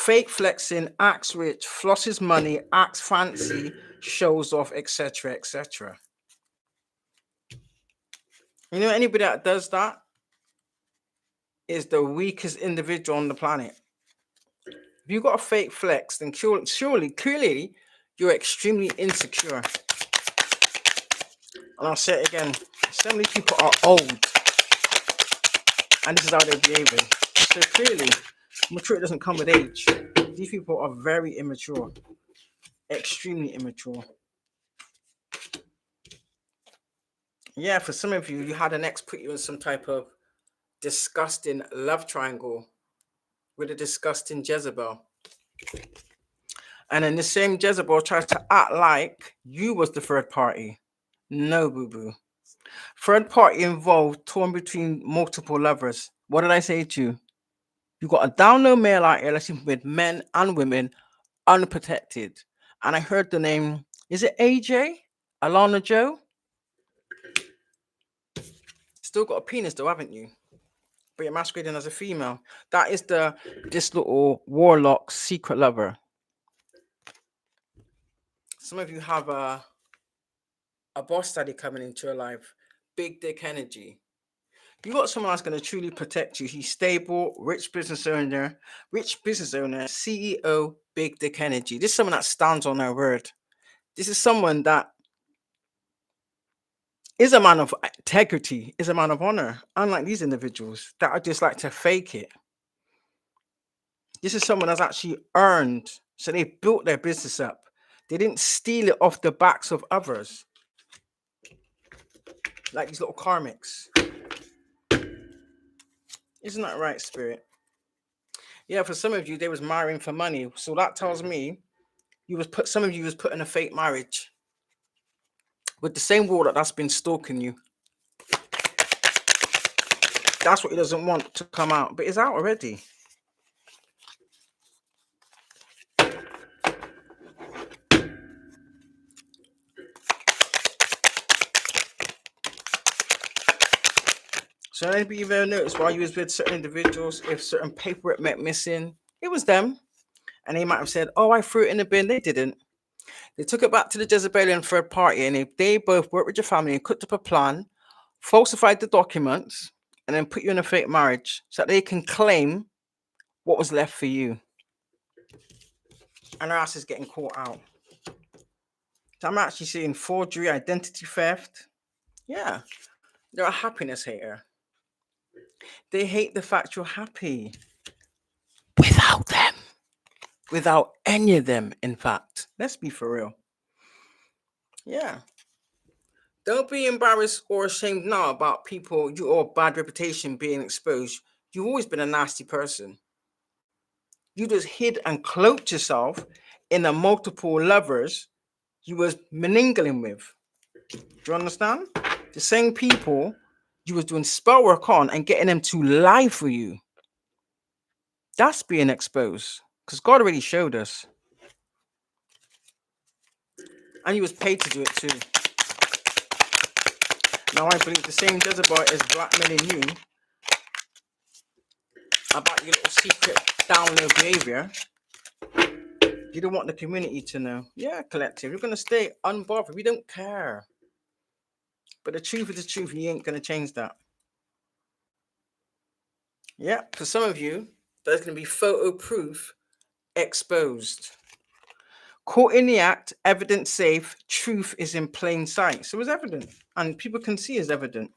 [SPEAKER 1] fake flexing, acts rich, flosses money, acts fancy, shows off, etc., etc. You know, anybody that does that is the weakest individual on the planet. If you got a fake flex, then clearly, you're extremely insecure. And I'll say it again: so many people are old, and this is how they're behaving. So clearly, maturity doesn't come with age. These people are very immature, extremely immature. Yeah, for some of you, you had an ex put you in some type of disgusting love triangle with a disgusting Jezebel. And then the same Jezebel tries to act like you was the third party. No, boo-boo. Third party involved torn between multiple lovers. What did I say to you? You got a down low male out here listening with men and women unprotected. And I heard the name, is it AJ? Alana Joe? Still got a penis though, haven't you? But you're masquerading as a female. That is this little warlock secret lover. Some of you have a boss daddy coming into your life. Big dick energy. You got someone that's going to truly protect you. He's stable, rich business owner, CEO, big dick energy. This is someone that stands on their word. This is someone that is a man of integrity, is a man of honor, unlike these individuals that are just like to fake it. This is someone that's actually earned, so they built their business up. They didn't steal it off the backs of others, like these little karmics. Isn't that right, Spirit? Yeah, for some of you, they was marrying for money. So that tells me some of you was put in a fake marriage with the same warlock that's been stalking you. That's what he doesn't want to come out, but it's out already. So anybody ever noticed while you was with certain individuals, if certain paperwork went missing, it was them. And they might have said, oh, I threw it in the bin. They didn't. They took it back to the Jezebelian third party, and if they both worked with your family and cooked up a plan, falsified the documents, and then put you in a fake marriage so that they can claim what was left for you. And our ass is getting caught out. So I'm actually seeing forgery, identity theft. Yeah, they're a happiness hater. They hate the fact you're happy without them. Without any of them, in fact. Let's be for real. Yeah. Don't be embarrassed or ashamed now about your bad reputation being exposed. You've always been a nasty person. You just hid and cloaked yourself in the multiple lovers you was mingling with. Do you understand? The same people you was doing spell work on and getting them to lie for you. That's being exposed. Because God already showed us. And he was paid to do it too. Now I believe the same Jezebel is blackmailing you about your little secret down low behavior. You don't want the community to know. Yeah, collective. You're gonna stay unbothered. We don't care. But the truth is the truth. You ain't gonna change that. Yeah, for some of you, there's gonna be photo proof exposed. Caught in the act, evidence safe, truth is in plain sight. So it's evident. And people can see it's evident.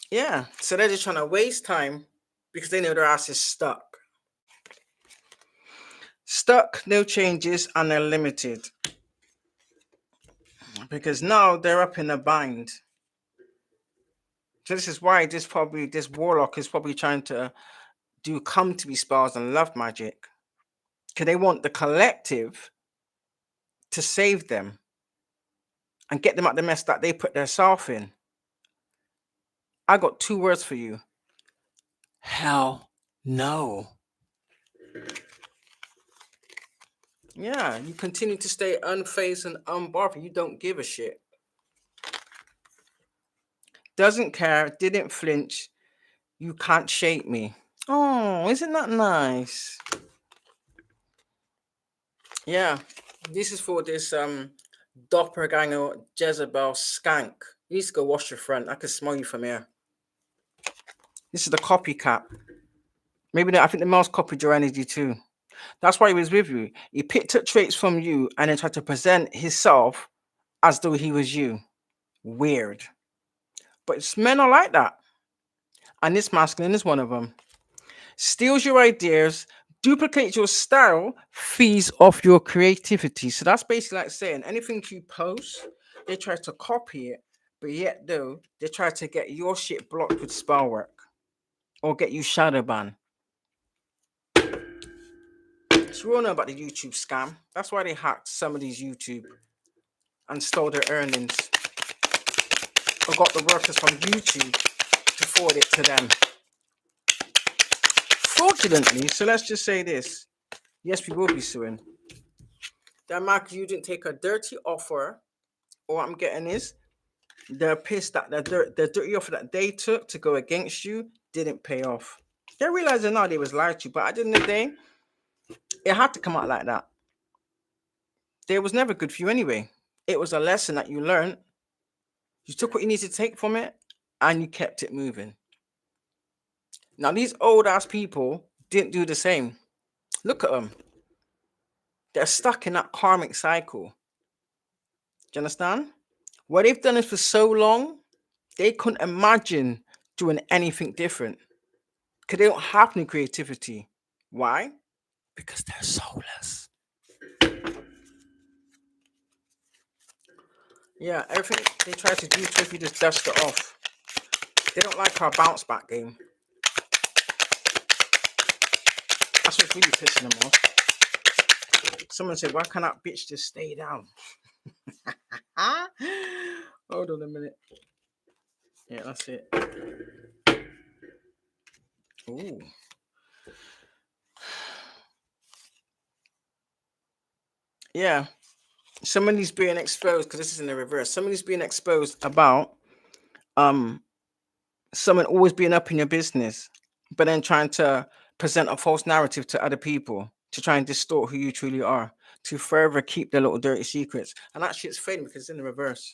[SPEAKER 1] Yeah. So they're just trying to waste time because they know their ass is stuck. Stuck, no changes, and they're limited. Because now they're up in a bind. So this is why this warlock is probably trying to do come to be spells and love magic. Because they want the collective to save them and get them out the mess that they put themselves in. I got 2 words for you. Hell no. Yeah, you continue to stay unfazed and unbothered. You don't give a shit. Doesn't care, didn't flinch. You can't shake me. Oh, isn't that nice? Yeah. This is for this doppelganger Jezebel skank. You need to go wash your front. I can smell you from here. This is the copycat. Maybe I think the mouse copied your energy too. That's why he was with you. He picked up traits from you and then tried to present himself as though he was you. Weird. But men are like that. And this masculine is one of them. Steals your ideas, duplicates your style, feeds off your creativity. So that's basically like saying anything you post, they try to copy it, but yet though they try to get your shit blocked with spell work or get you shadow ban. So we all know about the YouTube scam. That's why they hacked some of these YouTube and stole their earnings or got the workers from YouTube to forward it to them fraudulently. So let's just say this. Yes, we will be suing. That Mark, you didn't take a dirty offer. Or what I'm getting is they're pissed that the dirty offer that they took to go against you didn't pay off. They're realizing now they was lied to, but at the end of the day, it had to come out like that. It was never good for you anyway. It was a lesson that you learned. You took what you needed to take from it, and you kept it moving. Now these old ass people didn't do the same. Look at them. They're stuck in that karmic cycle. Do you understand? What they've done is for so long, they couldn't imagine doing anything different. Because they don't have any creativity. Why? Because they're soulless. Yeah, everything they try to do to if you just dust it off. They don't like our bounce back game. That's what's really pissing them off. Someone said, why can't that bitch just stay down? Hold on a minute. Yeah, that's it. Ooh. Yeah. Somebody's being exposed because this is in the reverse. Somebody's being exposed about um someone always being up in your business, but then trying to present a false narrative to other people to try and distort who you truly are, to further keep their little dirty secrets. And actually, it's fading because it's in the reverse.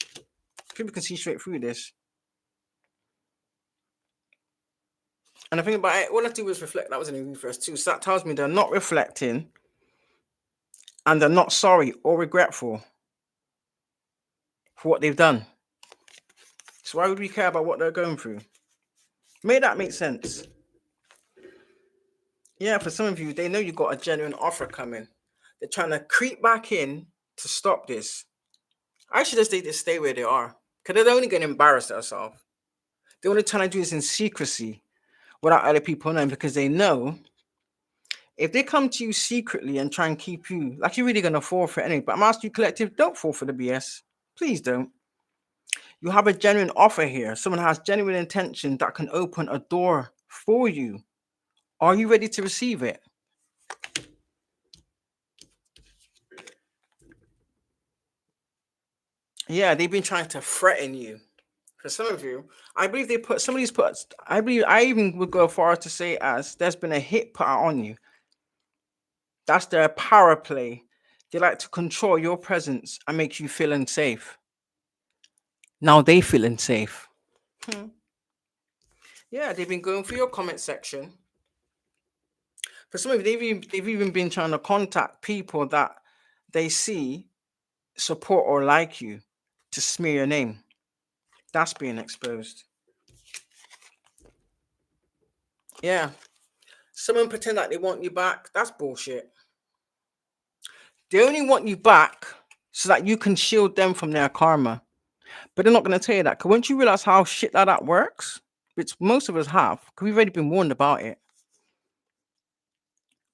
[SPEAKER 1] People can see straight through this. And the thing about it, all I do is reflect. That was in the reverse too. So that tells me they're not reflecting and they're not sorry or regretful for what they've done. So why would we care about what they're going through? May that make sense? Yeah, for some of you, they know you got a genuine offer coming. They're trying to creep back in to stop this. I should just stay where they are. Because they're only going to embarrass themselves. They're only trying to do this in secrecy without other people knowing because they know if they come to you secretly and try and keep you, like you're really going to fall for anything. But I'm asking you, collective, don't fall for the BS. Please don't. You have a genuine offer here. Someone has genuine intention that can open a door for you. Are you ready to receive it? Yeah, they've been trying to threaten you. For some of you, I believe they put somebody's put. I believe I even would go far to say as there's been a hit put out on you. That's their power play. They like to control your presence and make you feel unsafe. Now they feel unsafe. Yeah, they've been going through your comment section. For some of you, they've even been trying to contact people that they see support or like you to smear your name. That's being exposed. Yeah. Someone pretend like they want you back. That's bullshit. They only want you back so that you can shield them from their karma. But they're not going to tell you that. Because once you realize how shit that works, which most of us have, because we've already been warned about it,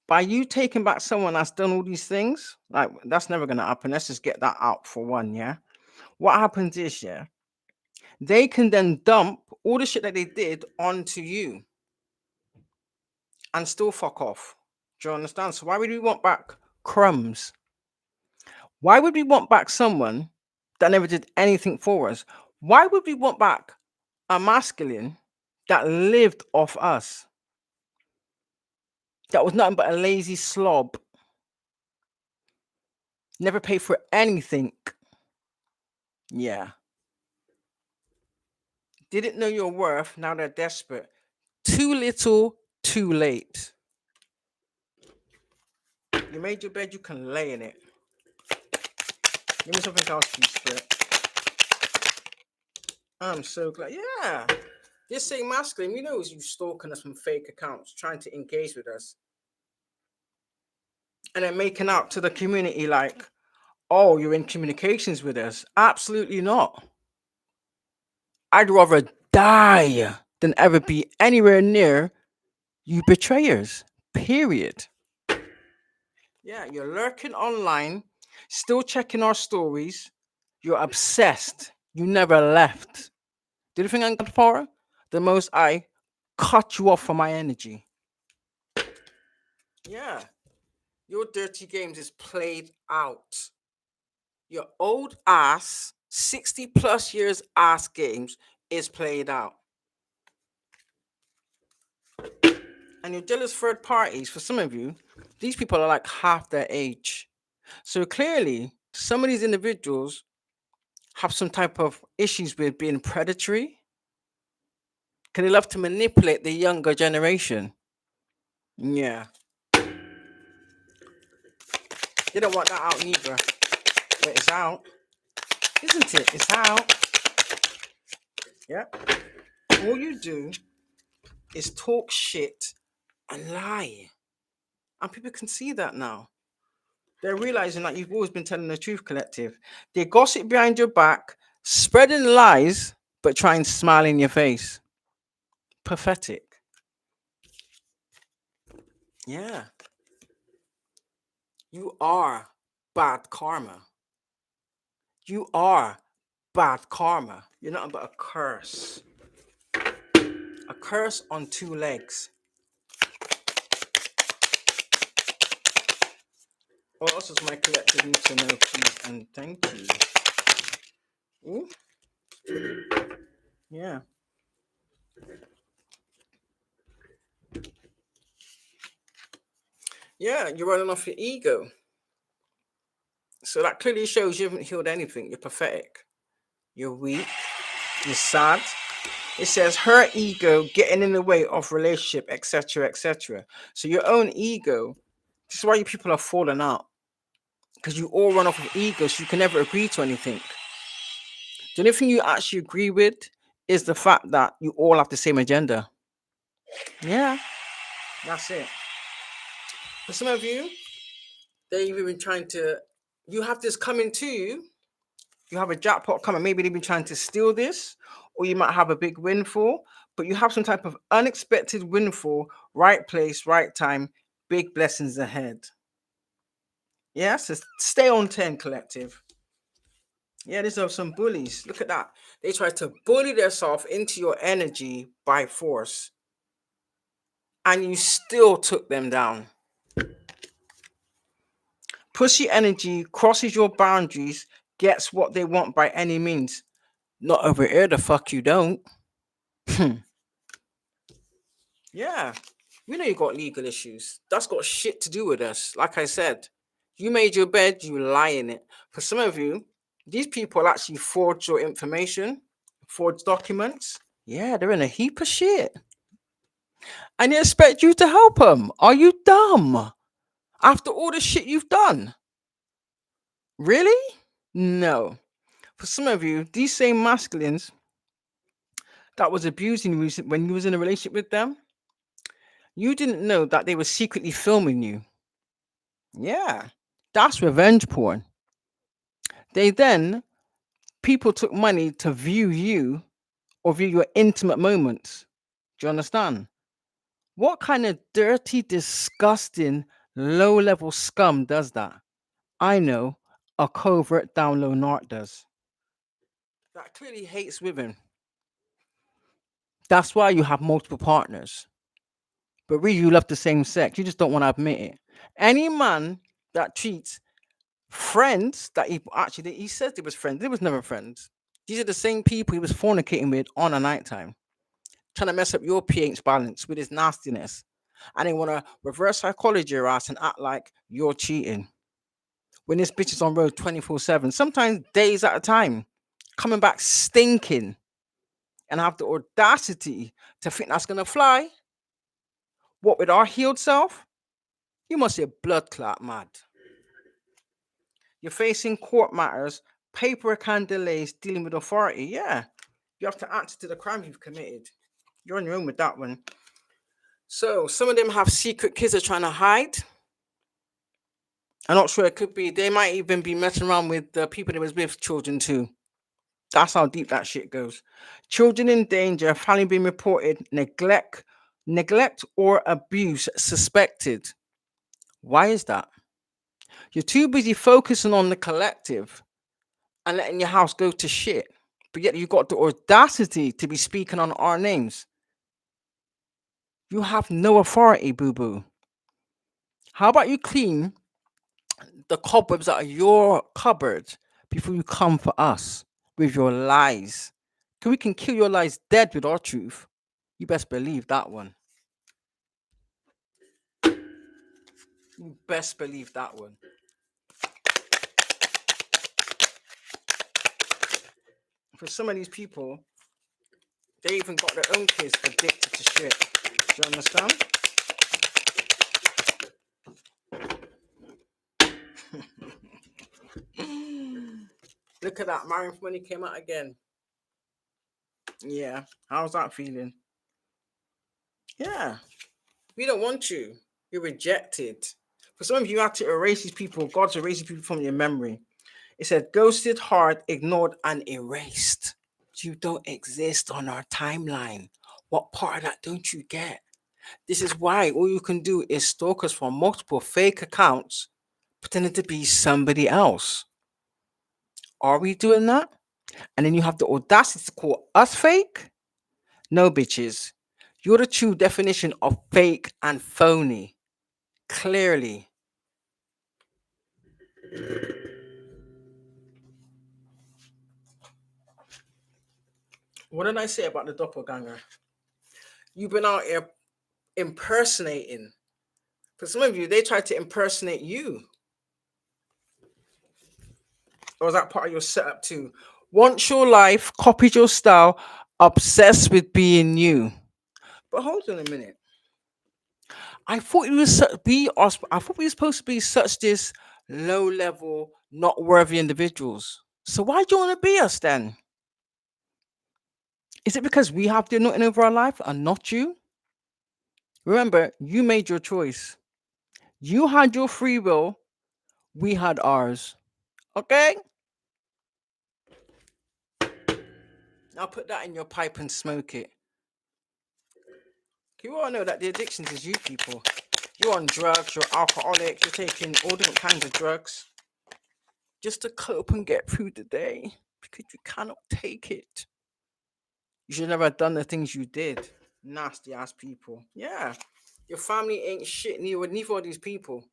[SPEAKER 1] by you taking back someone that's done all these things, like that's never going to happen. Let's just get that out for one, yeah? What happens is, yeah, they can then dump all the shit that they did onto you and still fuck off. Do you understand? So why would we want back crumbs? Why would we want back someone that never did anything for us? Why would we want back a masculine that lived off us? that was nothing but a lazy slob, never paid for anything. Yeah. Didn't know your worth, now they're desperate. Too little, too late. You made your bed, you can lay in it. Give me something else, please, Spirit. I'm so glad. Yeah. This same masculine, we know, is you stalking us from fake accounts, trying to engage with us. And then making out to the community like, oh, you're in communications with us. Absolutely not. I'd rather die than ever be anywhere near you betrayers. Period. Yeah, you're lurking online, still checking our stories. You're obsessed. You never left. Do you think I'm God power? The most I cut you off from my energy. Yeah. Your dirty games is played out. Your old ass, 60 plus years ass games is played out. And your jealous third parties, for some of you, these people are like half their age. So clearly, some of these individuals have some type of issues with being predatory. Can they love to manipulate the younger generation? Yeah. They don't want that out either. But it's out. Isn't it? It's out. Yeah. All you do is talk shit and lie. And people can see that now. They're realizing that you've always been telling the truth, collective. They gossip behind your back, spreading lies, but try and smile in your face. Pathetic. Yeah. You are bad karma. You are bad karma. You're nothing but a curse. A curse on two legs. What else does my collective need to know, please? And thank you. Ooh. Yeah. Yeah, you're running off your ego. So that clearly shows you haven't healed anything. You're pathetic. You're weak. You're sad. It says her ego getting in the way of relationship, etc., etc. So your own ego. This is why you people are falling out. Because you all run off of ego, so you can never agree to anything. The only thing you actually agree with is the fact that you all have the same agenda. Yeah, that's it. For some of you, they've been trying to. You have this coming to you. You have a jackpot coming. Maybe they've been trying to steal this, or you might have a big windfall. But you have some type of unexpected windfall, right place, right time, big blessings ahead. Yeah, so stay on 10, collective. Yeah, these are some bullies. Look at that. They try to bully themselves into your energy by force, and you still took them down. Pussy energy crosses your boundaries, gets what they want by any means. Not over here, the fuck you don't. Yeah, we know you got legal issues. That's got shit to do with us. Like I said, you made your bed, you lie in it. For some of you, these people actually forge your information, forge documents. Yeah, they're in a heap of shit. And they expect you to help them. Are you dumb? After all the shit you've done? Really? No. For some of you, these same masculines that was abusing you when you was in a relationship with them, you didn't know that they were secretly filming you. Yeah, that's revenge porn. They then, people took money to view you or view your intimate moments. Do you understand? What kind of dirty, disgusting, low level scum does that? I know a covert down low narc does. That clearly hates women. That's why you have multiple partners. But really, you love the same sex. You just don't want to admit it. Any man that treats friends that he says they was friends, they was never friends. These are the same people he was fornicating with on a nighttime, trying to mess up your pH balance with his nastiness. And they want to reverse psychology your ass and act like you're cheating. When this bitch is on road 24/7, sometimes days at a time, coming back stinking, and have the audacity to think that's gonna fly. What with our healed self? You must be a blood clot mad. You're facing court matters, paperwork and delays, dealing with authority. Yeah, you have to answer to the crime you've committed. You're on your own with that one. So some of them have secret kids they're trying to hide. I'm not sure. It could be they might even be messing around with the people that was with children too. That's how deep that shit goes. Children in danger, family being reported, neglect or abuse suspected. Why is that? You're too busy focusing on the collective and letting your house go to shit. But yet you got the audacity to be speaking on our names. You have no authority, boo boo. How about you clean the cobwebs out of your cupboard before you come for us with your lies? Because we can kill your lies dead with our truth. You best believe that one. You best believe that one. For some of these people, they even got their own kids addicted to shit. Do you understand? Look at that. Marrying for Money came out again. Yeah. How's that feeling? Yeah. We don't want you. You're rejected. For some of you, you have to erase these people. God's erasing people from your memory. It said, ghosted, hard, ignored, and erased. You don't exist on our timeline. What part of that don't you get? This is why all you can do is stalk us from multiple fake accounts, pretending to be somebody else. Are we doing that? And then you have the audacity to call us fake? No, bitches. You're the true definition of fake and phony. Clearly. What did I say about the doppelganger? You've been out here impersonating. For some of you, they tried to impersonate you. Or was that part of your setup too? Want your life, copied your style, obsessed with being you. But hold on a minute. I thought you was I thought we were supposed to be such this low level, not worthy individuals. So why do you want to be us then? Is it because we have the anointing over our life and not you? Remember, you made your choice. You had your free will. We had ours. Okay? Now put that in your pipe and smoke it. You all know that the addictions is you people. You're on drugs, you're alcoholic, you're taking all different kinds of drugs just to cope and get through the day because you cannot take it. You should never have done the things you did. Nasty ass people. Yeah. Your family ain't shit, neither are these people.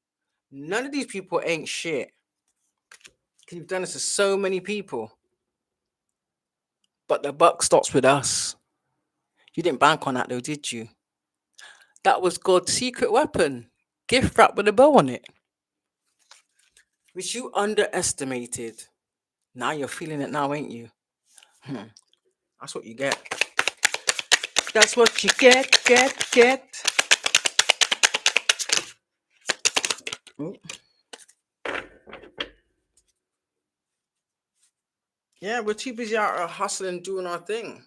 [SPEAKER 1] None of these people ain't shit. Because you've done this to so many people. But the buck stops with us. You didn't bank on that though, did you? That was God's secret weapon. Gift wrapped with a bow on it. Which you underestimated. Now you're feeling it now, ain't you? That's what you get. That's what you get. Ooh. Yeah, we're too busy out here hustling, doing our thing.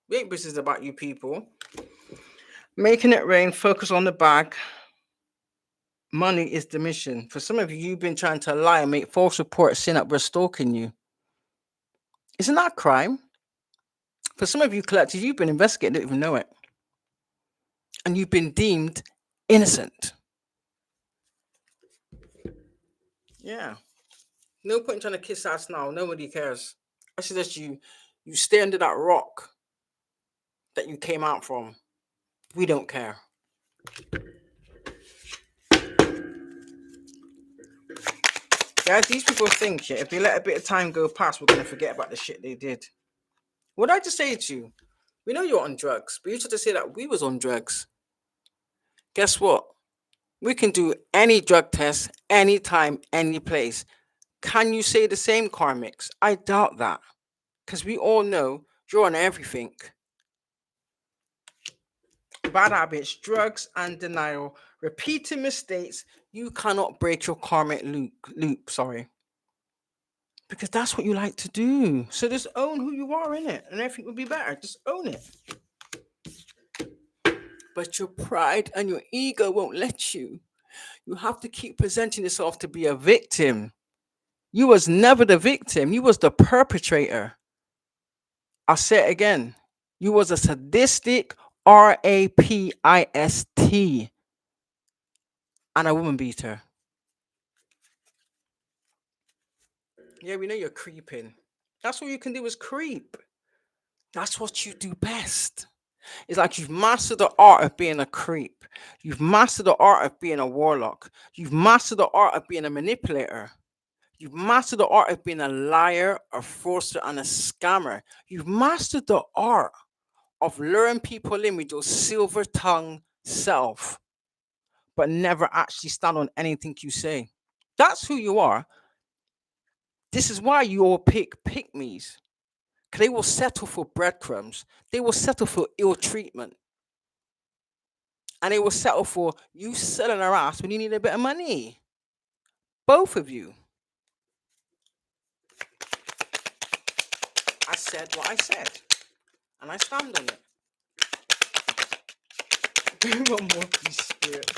[SPEAKER 1] We ain't business about you people. Making it rain, focus on the bag. Money is the mission. For some of you, you've been trying to lie and make false reports saying that we're stalking you. Isn't that a crime? For some of you collectors, you've been investigated, don't even know it. And you've been deemed innocent. Yeah. No point in trying to kiss ass now. Nobody cares. I suggest you stay under that rock that you came out from. We don't care. Guys, these people think if we let a bit of time go past, we're going to forget about the shit they did. What did I just say to you? We know you're on drugs, but you tried to say that we was on drugs. Guess what? We can do any drug test, anytime, any place. Can you say the same, karmics? I doubt that. Because we all know you're on everything. Bad habits, drugs, and denial. Repeating mistakes. You cannot break your karmic loop. Because that's what you like to do. So just own who you are in it, and everything will be better. Just own it. But your pride and your ego won't let you. You have to keep presenting yourself to be a victim. You was never the victim. You was the perpetrator. I'll say it again. You was a sadistic rapist and a woman beater. Yeah, we know you're creeping. That's all you can do is creep. That's what you do best. It's like you've mastered the art of being a creep. You've mastered the art of being a warlock. You've mastered the art of being a manipulator. You've mastered the art of being a liar, a fraudster, and a scammer. You've mastered the art of luring people in with your silver tongue self, but never actually stand on anything you say. That's who you are. This is why you all pick me's. Because they will settle for breadcrumbs. They will settle for ill treatment. And they will settle for you selling their ass when you need a bit of money. Both of you. I said what I said. And I stand on it. One more piece spirit.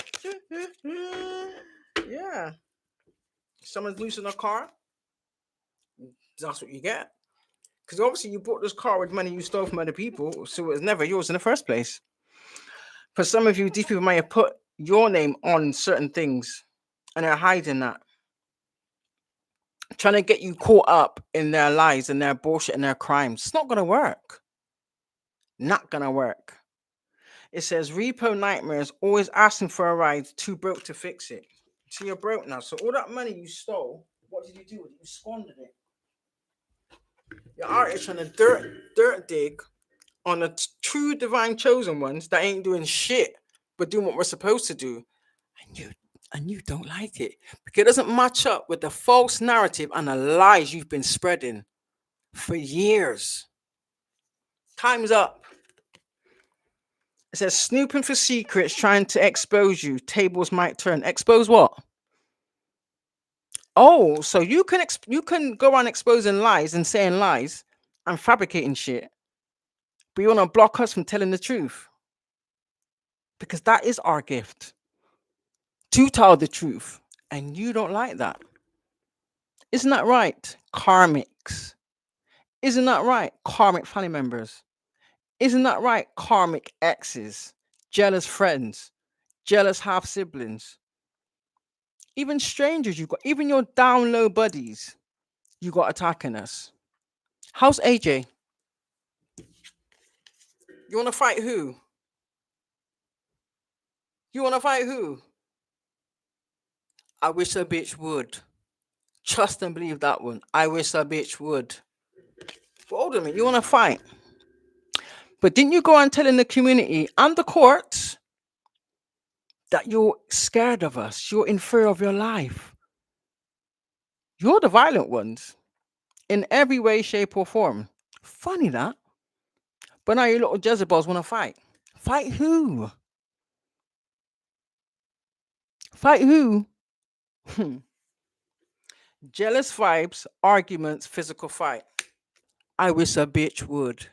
[SPEAKER 1] Yeah. Someone's losing a car. That's what you get. Because obviously you bought this car with money you stole from other people, so it was never yours in the first place. For some of you, these people may have put your name on certain things and they're hiding that. Trying to get you caught up in their lies and their bullshit and their crimes. It's not going to work. Not going to work. It says repo nightmares, always asking for a ride, too broke to fix it. So you're broke now. So all that money you stole, what did you do with it? You squandered it. You're out here trying to dirt dig on the true divine chosen ones that ain't doing shit but doing what we're supposed to do, and you don't like it because it doesn't match up with the false narrative and the lies you've been spreading for years. Time's up. It says snooping for secrets, trying to expose you. Tables might turn. Expose what? Oh, so you can go on exposing lies and saying lies and fabricating shit, but you want to block us from telling the truth because that is our gift to tell the truth, and you don't like that. Isn't that right, karmics? Isn't that right, karmic family members? Isn't that right, karmic exes, jealous friends, jealous half siblings, even strangers you got, even your down low buddies you got attacking us? How's AJ? You want to fight who? You want to fight who? I wish a bitch would. Trust and believe that one. I wish a bitch would. But hold on a minute, you want to fight? But didn't you go on telling the community and the courts that you're scared of us? You're in fear of your life. You're the violent ones in every way, shape, or form. Funny that. But now you little Jezebels want to fight. Fight who? Fight who? Jealous vibes, arguments, physical fight. I wish a bitch would.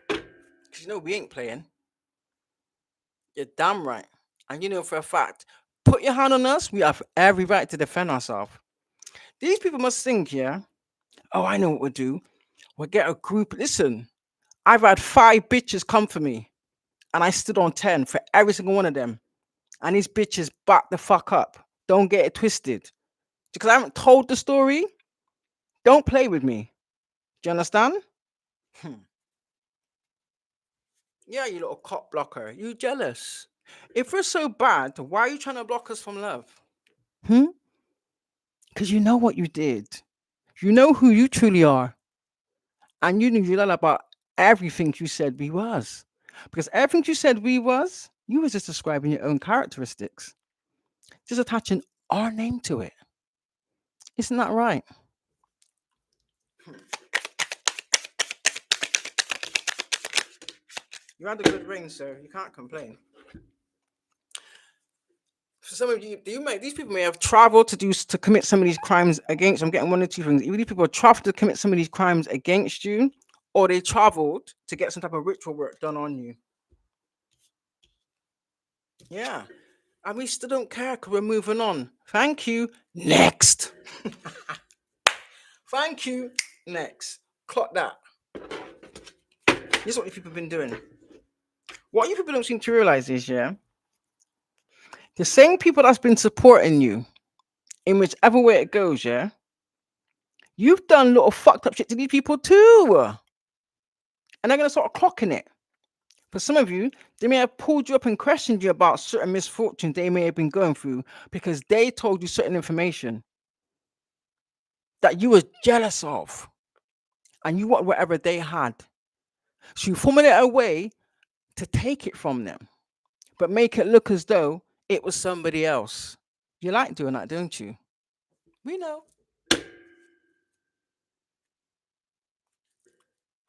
[SPEAKER 1] Because you know we ain't playing. You're damn right. And you know for a fact, put your hand on us, we have every right to defend ourselves. These people must think, yeah, oh, I know what we'll do. We'll get a group. Listen, I've had 5 bitches come for me, and I stood on 10 for every single one of them. And these bitches back the fuck up. Don't get it twisted. Because I haven't told the story, don't play with me. Do you understand? Yeah, you little cop blocker. You jealous. If we're so bad, why are you trying to block us from love? Because you know what you did. You know who you truly are. And you knew you lied about everything you said we was. Because everything you said you was just describing your own characteristics, just attaching our name to it. Isn't that right? You had a good reign, sir. You can't complain. For some of you, these people may have traveled to commit some of these crimes against. I'm getting one or two things. Either these people have traveled to commit some of these crimes against you, or they traveled to get some type of ritual work done on you. Yeah, and we still don't care because we're moving on. Thank you. Next. Thank you. Next. Clock that. This is what you people have been doing. What you people don't seem to realize is, yeah, the same people that's been supporting you in whichever way it goes, yeah, you've done little fucked up shit to these people too. And they're going to start clocking it. For some of you, they may have pulled you up and questioned you about certain misfortunes they may have been going through because they told you certain information that you was jealous of and you want whatever they had. So you formulate a way to take it from them, but make it look as though it was somebody else. You like doing that, don't you? We know.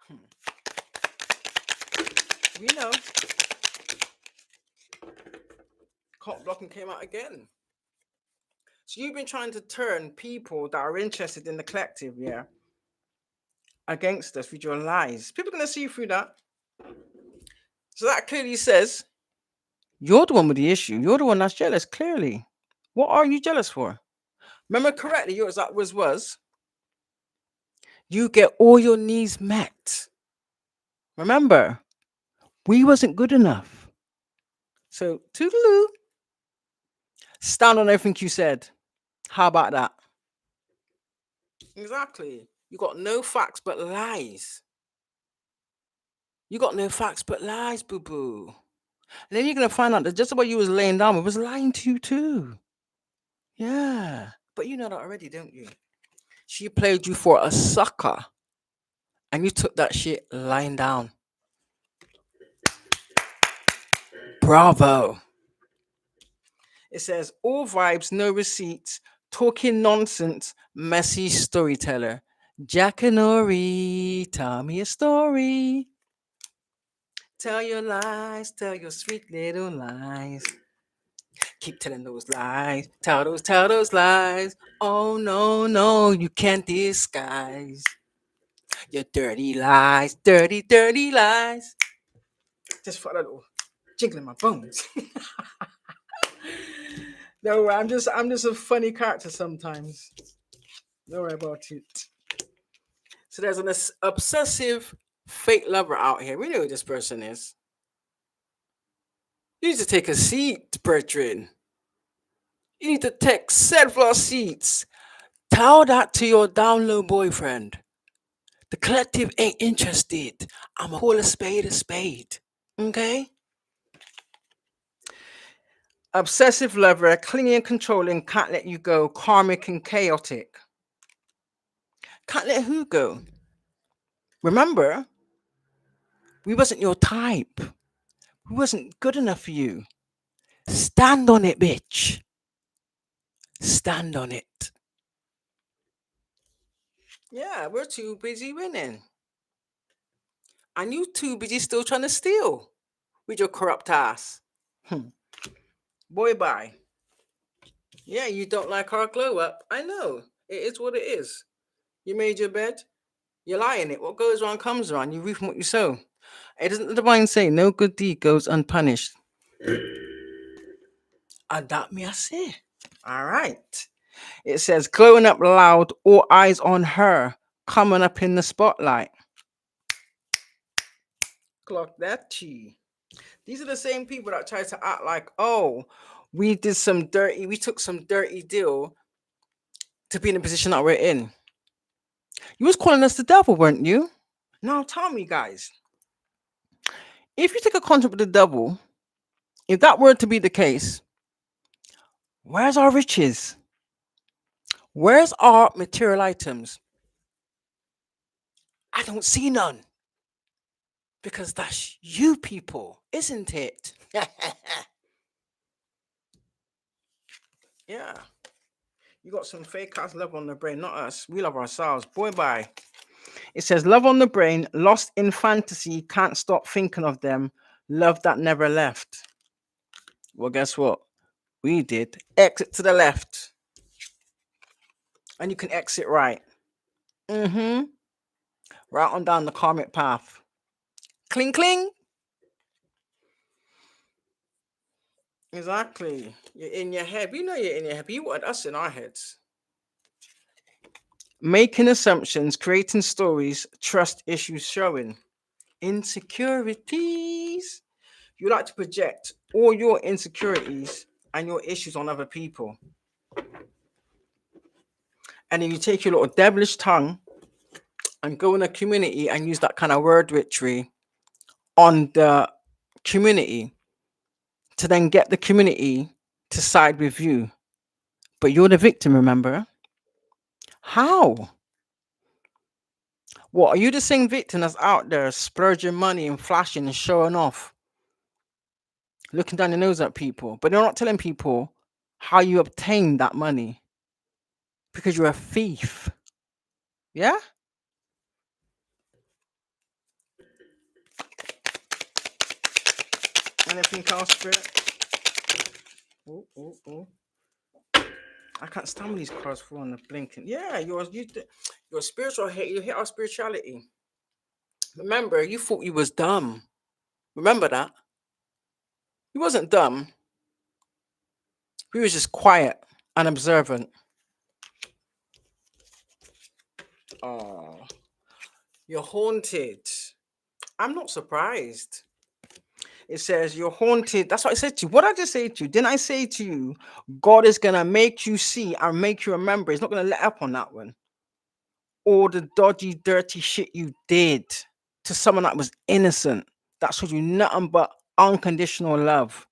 [SPEAKER 1] Hmm. We know. Cop blocking came out again. So you've been trying to turn people that are interested in the collective, yeah, against us with your lies. People are going to see through that. So that clearly says you're the one with the issue. You're the one that's jealous, clearly. What are you jealous for? Remember correctly, yours that was you get all your needs met. Remember, we wasn't good enough. So toodaloo. Stand on everything you said. How about that? Exactly. You got no facts but lies. You got no facts but lies, boo boo. And then you're gonna find out that just what you was laying down with was lying to you too. Yeah. But you know that already, don't you? She played you for a sucker. And you took that shit lying down. Bravo. It says all vibes, no receipts, talking nonsense, messy storyteller. Jackanory, tell me a story. Tell your lies, tell your sweet little lies. Keep telling those lies, tell those lies. Oh no, no, you can't disguise your dirty lies, dirty, dirty lies. Just for that little jingle in my bones. No, I'm just a funny character sometimes. Don't worry about it. So there's an obsessive fake lover out here. We know who this person is. You need to take a seat, brethren. You need to take several seats. Tell that to your down low boyfriend. The collective ain't interested. I'ma call a spade a spade. Okay? Obsessive lover, clingy and controlling, can't let you go, karmic and chaotic. Can't let who go? Remember, we wasn't your type. We wasn't good enough for you. Stand on it, bitch. Stand on it. Yeah, we're too busy winning. And you too busy still trying to steal with your corrupt ass. Boy, bye. Yeah, you don't like our glow up. I know. It is what it is. You made your bed. You lie in it. What goes around comes around. You reap from what you sow. It doesn't the divine say no good deed goes unpunished. And that me I say. All right. It says glowing up loud, all eyes on her, coming up in the spotlight. Clock that tea. These are the same people that try to act like, oh, we took some dirty deal to be in the position that we're in. You was calling us the devil, weren't you? Now tell me, guys, if you take a contract with the devil, if that were to be the case, where's our riches? Where's our material items? I don't see none. Because that's you people, isn't it? Yeah. You got some fake ass love on the brain, not us. We love ourselves. Boy, bye. It says, love on the brain, lost in fantasy, can't stop thinking of them. Love that never left. Well, guess what? We did. Exit to the left. And you can exit right. Mm-hmm. Right on down the karmic path. Cling, cling. Exactly. You're in your head. We know you're in your head. But you wanted us in our heads. Making assumptions, creating stories, trust issues showing. Insecurities. You like to project all your insecurities and your issues on other people. And then you take your little devilish tongue and go in a community and use that kind of word witchery on the community to then get the community to side with you. But you're the victim, remember? How? What, are you the same victim that's out there splurging money and flashing and showing off, looking down your nose at people, but they're not telling people how you obtained that money? Because you're a thief. Yeah? Anything else, Spirit? Oh, oh, oh. I can't stand when these cars fall on the blinking. Yeah, you're a spiritual hate. You hate our spirituality. Remember, you thought you was dumb. Remember that? You wasn't dumb. We was just quiet and observant. Oh, you're haunted. I'm not surprised. It says you're haunted. That's what I said to you. What did I just say to you? Didn't I say to you, God is gonna make you see and make you remember? He's not gonna let up on that one. All the dodgy, dirty shit you did to someone that was innocent, that showed you nothing but unconditional love.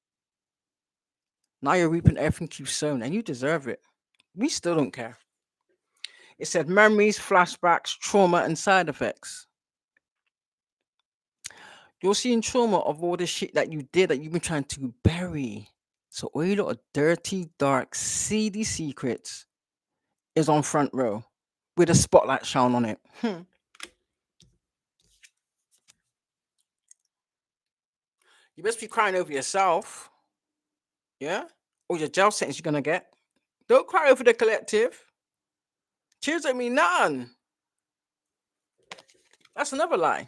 [SPEAKER 1] Now you're reaping everything you've sown, and you deserve it. We still don't care. It said memories, flashbacks, trauma, and side effects. You're seeing trauma of all the shit that you did that you've been trying to bury. So all your little dirty, dark, seedy secrets is on front row with a spotlight shone on it. You best be crying over yourself, yeah? Or your jail sentence you're gonna get. Don't cry over the collective. Tears don't mean nothing. That's another lie.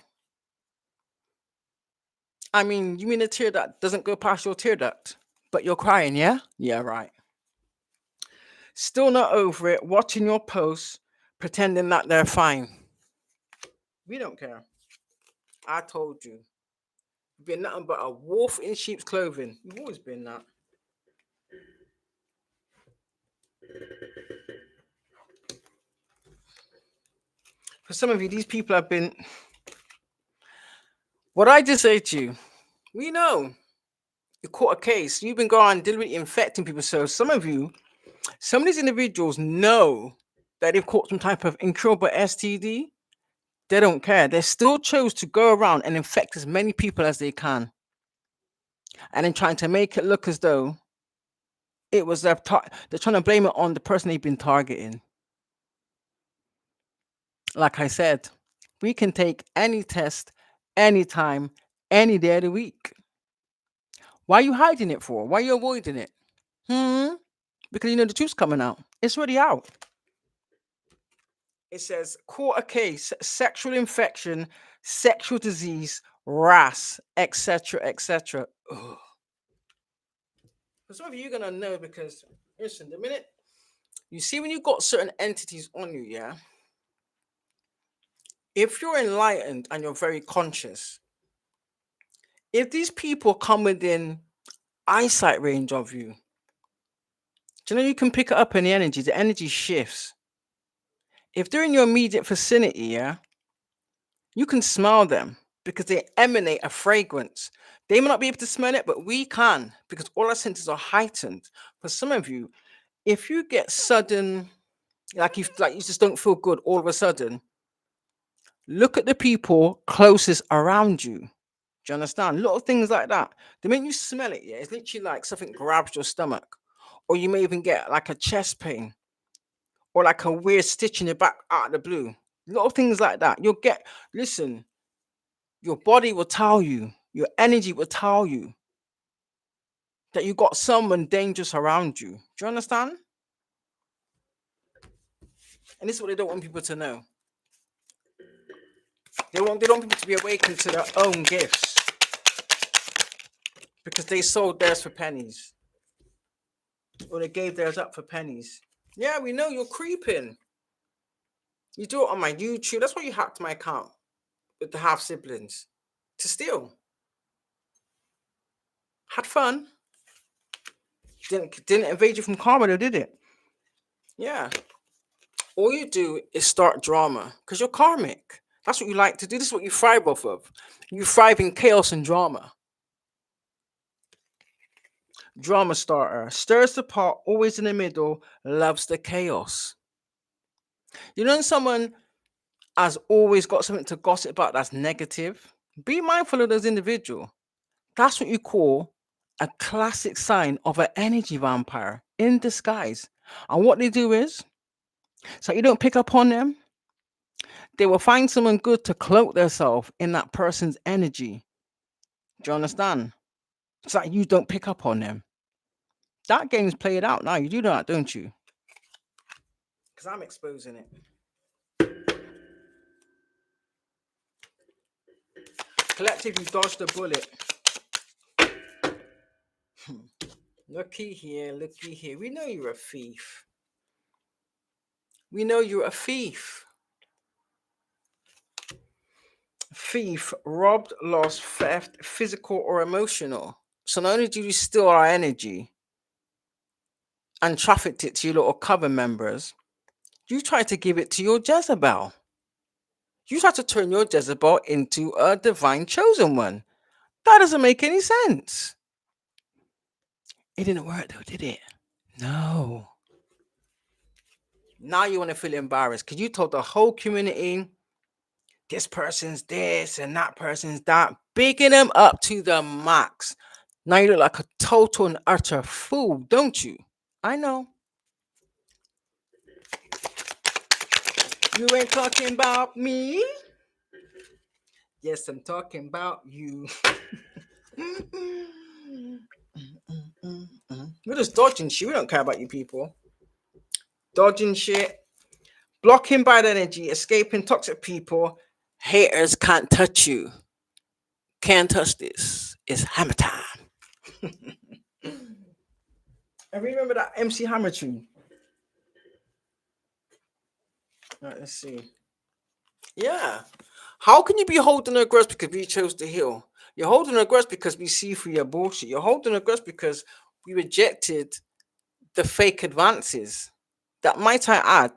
[SPEAKER 1] I mean, you mean a tear that doesn't go past your tear duct, but you're crying, yeah? Yeah, right. Still not over it, watching your posts, pretending that they're fine. We don't care. I told you. You've been nothing but a wolf in sheep's clothing. You've always been that. For some of you, these people have been. What I just say to you, we know. You caught a case. You've been going deliberately infecting people. So some of you, some of these individuals know that they've caught some type of incurable STD. They don't care. They still chose to go around and infect as many people as they can. And then trying to make it look as though it was they're trying to blame it on the person they've been targeting. Like I said, we can take any test, anytime, any day of the week. Why are you hiding it for? Why are you avoiding it? Because you know the truth's coming out. It's already out. It says, caught a case, sexual infection, sexual disease, RAS, etc., etc. For some of you, you're gonna know because listen, the minute you see when you got certain entities on you, yeah. If you're enlightened and you're very conscious, if these people come within eyesight range of you, do you know you can pick it up in the energy shifts. If they're in your immediate vicinity, yeah, you can smell them because they emanate a fragrance. They may not be able to smell it, but we can because all our senses are heightened. For some of you, if you get sudden, like you just don't feel good all of a sudden, look at the people closest around you. Do you understand? Little things like that. The minute you smell it, yeah, it's literally like something grabs your stomach. Or you may even get like a chest pain or like a weird stitch in your back out of the blue. Little things like that. You'll get, listen, your body will tell you, your energy will tell you that you got someone dangerous around you. Do you understand? And this is what they don't want people to know. They don't want people to be awakened to their own gifts because they sold theirs for pennies or they gave theirs up for pennies. Yeah, we know you're creeping. You do it on my YouTube. That's why you hacked my account with the half siblings to steal. Had fun. Didn't evade you from karma, though, did it? Yeah. All you do is start drama because you're karmic. That's what you like to do. This is what you thrive off of. You thrive in chaos and drama. Drama starter. Stirs the pot, always in the middle, loves the chaos. You know, when someone has always got something to gossip about that's negative, be mindful of those individuals. That's what you call a classic sign of an energy vampire in disguise. And what they do is, so you don't pick up on them, they will find someone good to cloak themselves in that person's energy. Do you understand? So that you don't pick up on them. That game's played out now. You do that, don't you? Because I'm exposing it. Collective, you dodged the bullet. Looky here, looky here. We know you're a thief. We know you're a thief. Thief, robbed, lost, theft, physical or emotional. So not only do you steal our energy and trafficked it to your little coven members, you try to give it to your Jezebel. You try to turn your Jezebel into a divine chosen one. That doesn't make any sense. It didn't work though, did it? No. Now you want to feel embarrassed because you told the whole community this person's this and that person's that, bigging them up to the max. Now you look like a total and utter fool, don't you? I know. You ain't talking about me. Yes, I'm talking about you. We're just dodging shit. We don't care about you people. Dodging shit, blocking bad energy, escaping toxic people. Haters can't touch you. Can't touch this. It's hammer time. I remember that MC Hammer tune. Right, let's see. Yeah. How can you be holding a grudge because we chose to heal? You're holding a grudge because we see through your bullshit. You're holding a grudge because we rejected the fake advances. That might I add,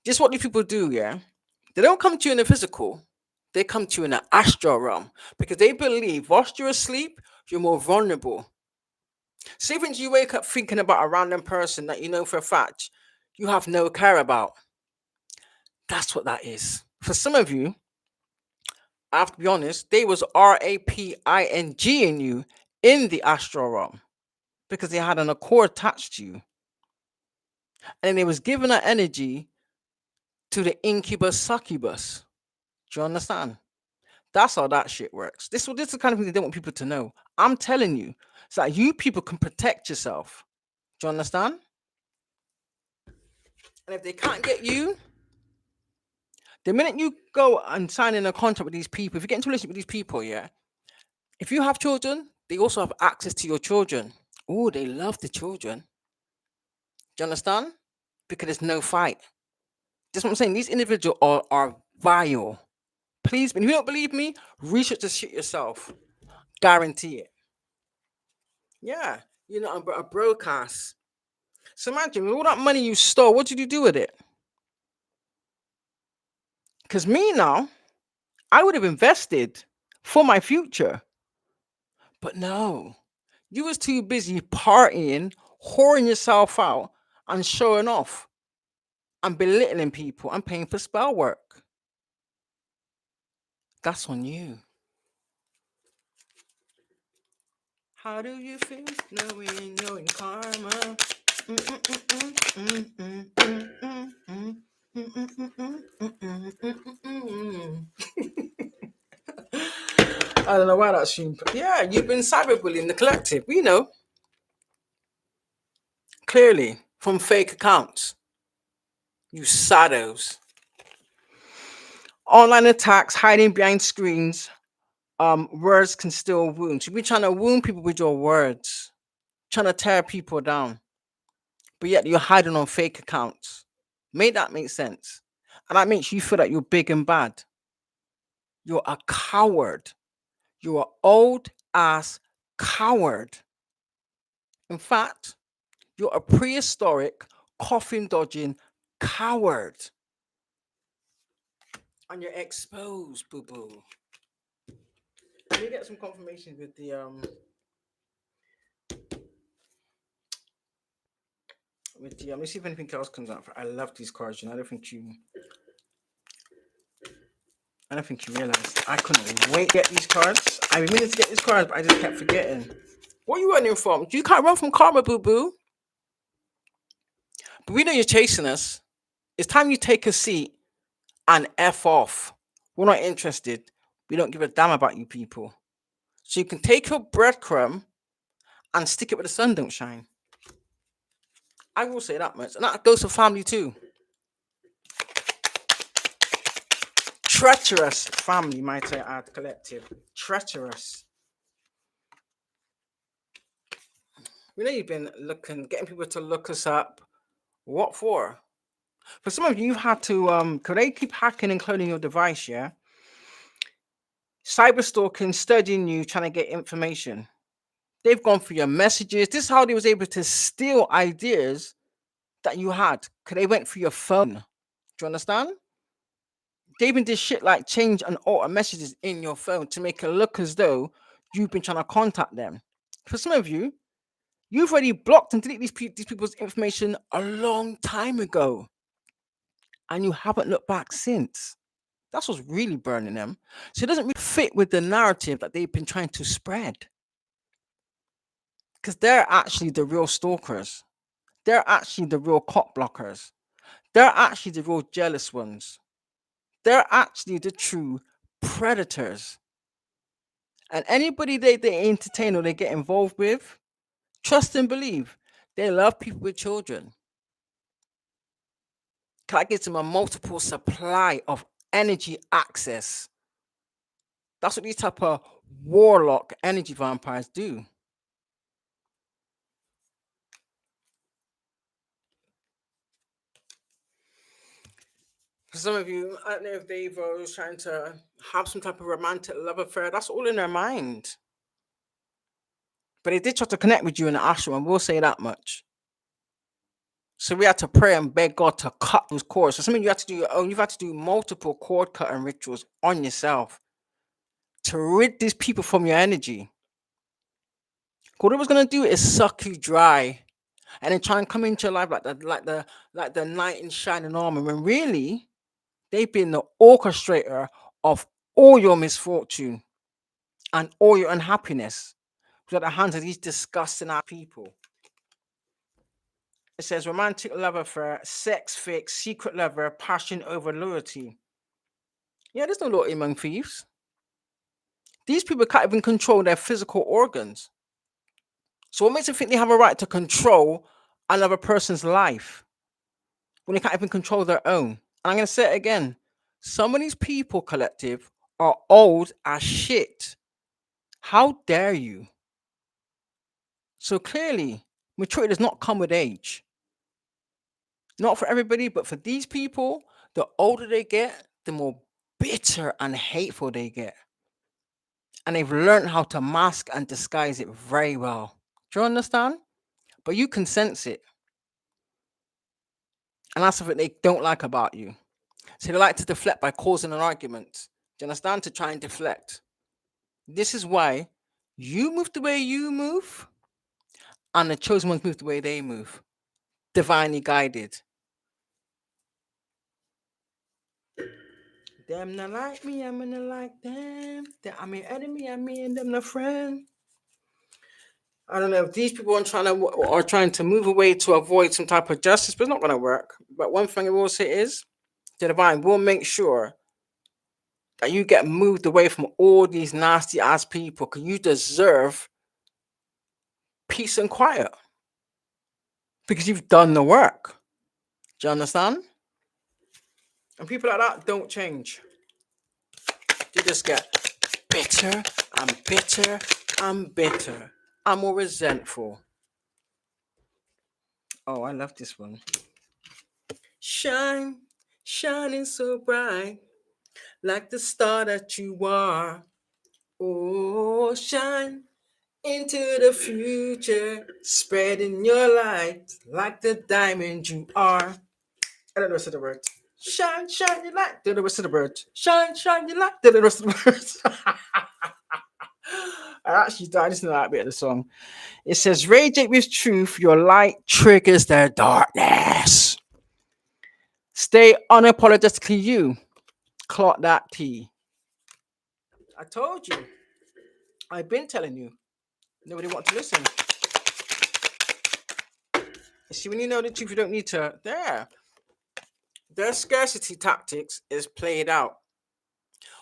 [SPEAKER 1] this is what these people do, yeah? They don't come to you in the physical, they come to you in the astral realm because they believe whilst you're asleep, you're more vulnerable. Say, for instance, you wake up thinking about a random person that you know for a fact you have no care about. That's what that is. For some of you, I have to be honest, they was raping in you in the astral realm because they had an accord attached to you. And they was giving that energy to the incubus succubus. Do you understand? That's how that shit works. This is the kind of thing they don't want people to know. I'm telling you, so that you people can protect yourself. Do you understand? And if they can't get you, the minute you go and sign in a contract with these people, if you get into a relationship with these people, yeah, if you have children, they also have access to your children. Oh, they love the children. Do you understand? Because there's no fight. That's what I'm saying. These individuals are vile. Please, if you don't believe me, research this shit yourself. Guarantee it. Yeah, you're not a broadcast. So imagine all that money you stole, what did you do with it? Because me now, I would have invested for my future. But no, you was too busy partying, whoring yourself out, and showing off and belittling people and paying for spell work. That's on you. How do you feel knowing karma? Mm, mm, mm, mm, mm, mm, mm, mm, mm, mm, mm, mm, mm, mm, I don't know why that's you. Yeah, you've been cyberbullying the collective. We know clearly from fake accounts. You shadows. Online attacks, hiding behind screens. Words can still wound. You've been trying to wound people with your words, trying to tear people down, but yet you're hiding on fake accounts. Make that make sense? And that makes you feel that you're big and bad. You're a coward. You're an old ass coward. In fact, you're a prehistoric, coffin dodging coward. And you're exposed, boo boo. Let me get some confirmation with the let me see if anything else comes out. I love these cards, you know. I don't think you realize I couldn't wait to get these cards. I've been meaning to get these cards, but I just kept forgetting. What are you running from? You can't run from karma, boo boo. But we know you're chasing us. It's time you take a seat and F off. We're not interested. We don't give a damn about you people. So you can take your breadcrumb and stick it where the sun don't shine. I will say that much. And that goes for family too. Treacherous family, might I add, collective. Treacherous. We know you've been getting people to look us up. What for? For some of you, you've had to, could they keep hacking and cloning your device, yeah? Cyber stalking, studying you, trying to get information. They've gone through your messages. This is how they was able to steal ideas that you had. Because they went through your phone. Do you understand? They even did shit like change and alter messages in your phone to make it look as though you've been trying to contact them. For some of you, you've already blocked and deleted these people's information a long time ago. And you haven't looked back since. That's what's really burning them. So it doesn't really fit with the narrative that they've been trying to spread. Because they're actually the real stalkers. They're actually the real cock blockers. They're actually the real jealous ones. They're actually the true predators. And anybody they entertain or they get involved with, trust and believe, they love people with children. That gives them a multiple supply of energy access. That's what these type of warlock energy vampires do. For some of you, I don't know if Dave was trying to have some type of romantic love affair. That's all in their mind. But they did try to connect with you in the ashram, and we'll say that much. So we had to pray and beg God to cut those cords. So something you had to do your own. You've had to do multiple cord cutting rituals on yourself to rid these people from your energy. What it was gonna do is suck you dry, and then try and come into your life like the knight in shining armor. When really they've been the orchestrator of all your misfortune and all your unhappiness at the hands of these disgusting people. It says romantic love affair, sex fix, secret lover, passion over loyalty. Yeah, there's no loyalty among thieves. These people can't even control their physical organs. So what makes them think they have a right to control another person's life when they can't even control their own? And I'm going to say it again. Some of these people, collective, are old as shit. How dare you? So clearly, maturity does not come with age. Not for everybody, but for these people, the older they get, the more bitter and hateful they get. And they've learned how to mask and disguise it very well. Do you understand? But you can sense it. And that's something they don't like about you. So they like to deflect by causing an argument. Do you understand? To try and deflect. This is why you move the way you move, and the chosen ones move the way they move. Divinely guided. Them not like me, I'm gonna like them. I'm an enemy, I'm me and them a friend. I don't know if these people are trying to move away to avoid some type of justice, but it's not going to work. But one thing I will say is, the divine will make sure that you get moved away from all these nasty ass people, because you deserve peace and quiet because you've done the work. Do you understand? And people like that don't change. They just get bitter and bitter and bitter and more resentful. Oh, I love this one. Shine, shining so bright, like the star that you are. Oh, shine into the future, spreading your light like the diamond you are. I don't know the rest of the words. Shine, shine your light. Do the rest of the words. Shine, shine your light. Do the rest of the words. I actually died listening to that bit of the song. It says, radiate with truth, your light triggers their darkness. Stay unapologetically you. Clock that T. I told you. I've been telling you. Nobody wants to listen. You see, when you know the truth, you don't need to. There. Their scarcity tactics is played out.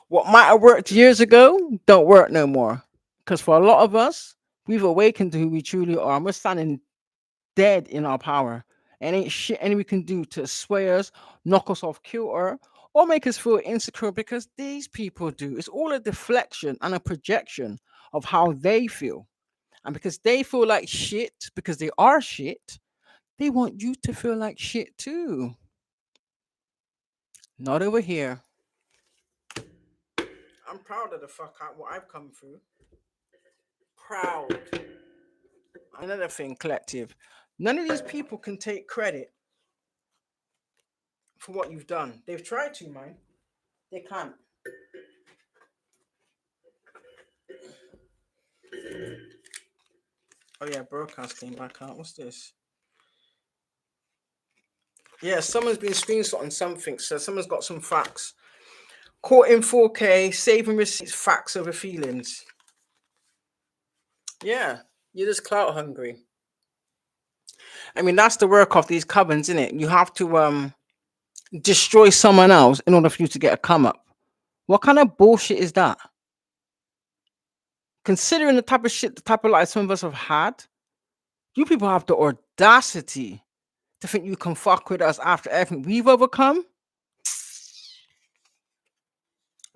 [SPEAKER 1] What might have worked years ago don't work no more. Because for a lot of us, we've awakened to who we truly are, and we're standing dead in our power. And ain't shit any we can do to sway us, knock us off kilter, or make us feel insecure, because these people do. It's all a deflection and a projection of how they feel. And because they feel like shit, because they are shit, they want you to feel like shit too. Not over here. I'm proud of the fuck out what I've come through. Proud. Another thing, collective. None of these people can take credit for what you've done. They've tried to, man. They can't. Oh yeah, broadcast came back out. What's this? Yeah, someone's been screenshotting something. So someone's got some facts. Caught in 4K, saving receipts, facts over feelings. Yeah, you're just clout hungry. I mean, that's the work of these covens, isn't it? You have to destroy someone else in order for you to get a come up. What kind of bullshit is that? Considering the type of shit, the type of life some of us have had, you people have the audacity to think you can fuck with us after everything we've overcome.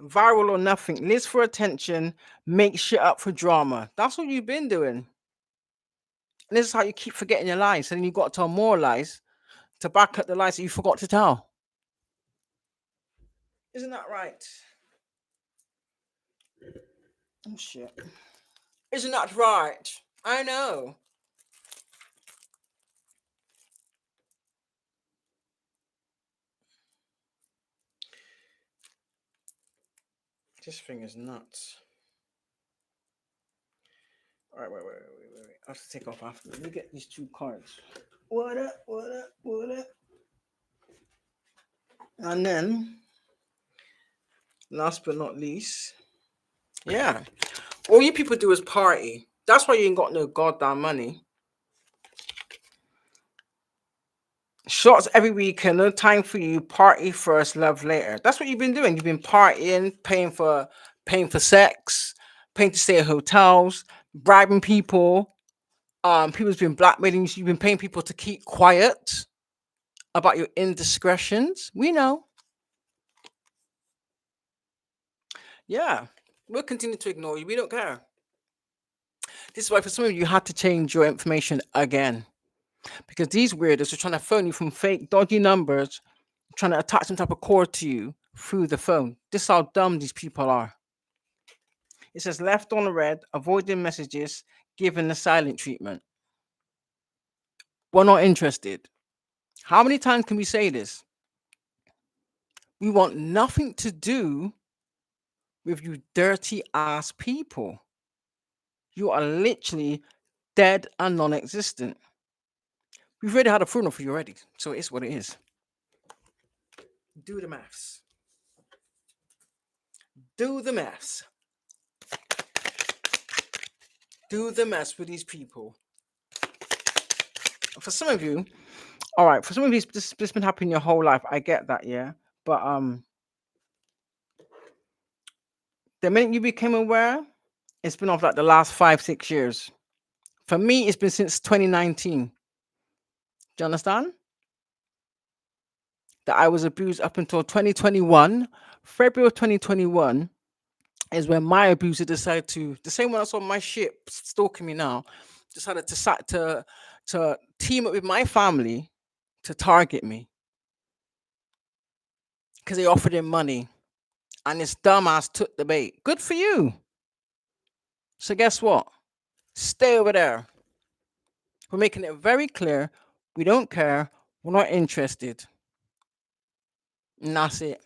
[SPEAKER 1] Viral or nothing, lives for attention, make shit up for drama. That's what you've been doing. And this is how you keep forgetting your lies. And then you got to tell more lies to back up the lies that you forgot to tell. Isn't that right? Oh shit. Isn't that right? I know. This thing is nuts. All right, wait. I have to take off after. Let me get these two cards. What up? And then, last but not least, yeah, all you people do is party. That's why you ain't got no goddamn money. Shots every weekend, no time for you. Party first, love later. That's what you've been doing. You've been partying, paying for sex, paying to stay at hotels, bribing people. People's been blackmailing you. You've been paying people to keep quiet about your indiscretions. We know. Yeah, we'll continue to ignore you. We don't care. This is why for some of you had to change your information again. Because these weirdos are trying to phone you from fake, dodgy numbers, trying to attach some type of cord to you through the phone. This is how dumb these people are. It says left on red, avoiding messages, given the silent treatment. We're not interested. How many times can we say this? We want nothing to do with you dirty ass people. You are literally dead and non existent. We've already had a funeral for you already, so it is what it is. Do the maths. Do the maths. Do the mess with these people. For some of you, all right. For some of you, this been happening your whole life. I get that, yeah. But the minute you became aware, it's been of like the last 5, 6 years. For me, it's been since 2019. Do you understand? That I was abused up until 2021. February of 2021 is when my abuser decided to, the same one that's on my ship stalking me now, decided to team up with my family to target me because they offered him money, and this dumbass took the bait. Good for you. So guess what? Stay over there. We're making it very clear we don't care. We're not interested. And that's it.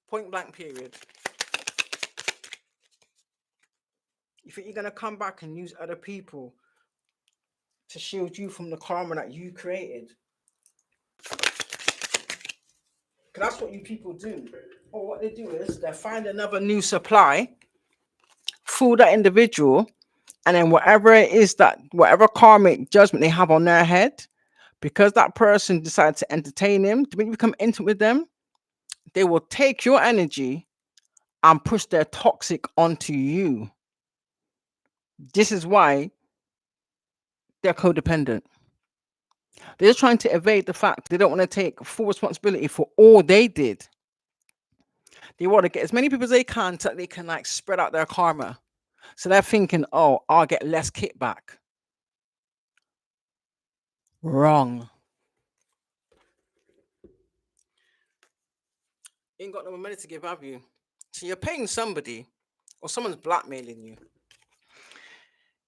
[SPEAKER 1] Point blank period. You think you're gonna come back and use other people to shield you from the karma that you created? Because that's what you people do. Or what they do is they find another new supply, fool that individual, and then whatever it is that whatever karmic judgment they have on their head, because that person decided to entertain him, to make you become intimate with them, they will take your energy and push their toxic onto you. This is why they're codependent. They're just trying to evade the fact they don't want to take full responsibility for all they did. They want to get as many people as they can so that they can like spread out their karma. So they're thinking, oh, I'll get less kickback. Wrong. You ain't got no more money to give, have you? So you're paying somebody, or someone's blackmailing you.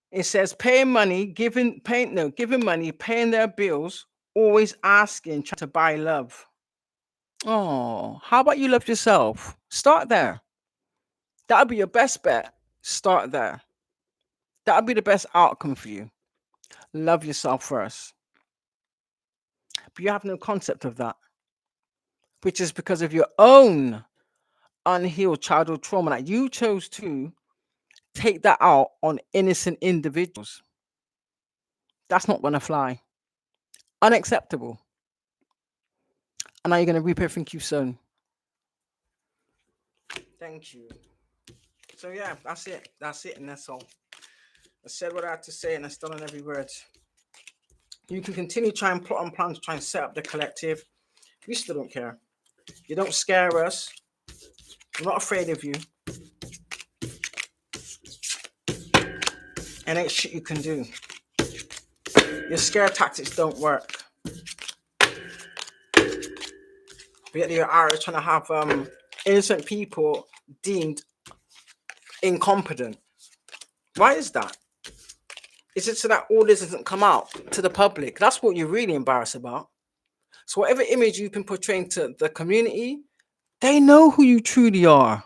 [SPEAKER 1] It says paying money, giving money, paying their bills, always asking, trying to buy love. Oh, how about you love yourself? Start there. That'll be your best bet. Start there. That'll be the best outcome for you. Love yourself first. But you have no concept of that, which is because of your own unhealed childhood trauma that you chose to take that out on innocent individuals. That's not gonna fly. Unacceptable. And now you're gonna reap everything you've sown. Thank you. So yeah, that's it. That's it, and that's all. I said what I had to say, and I stood on every word. You can continue trying plot and plan to try and set up the collective. We still don't care. You don't scare us. We're not afraid of you. And ain't shit you can do. Your scare tactics don't work. But yet you're out trying to have innocent people deemed incompetent. Why is that? Is it so that all this doesn't come out to the public? That's what you're really embarrassed about. So whatever image you've been portraying to the community, they know who you truly are.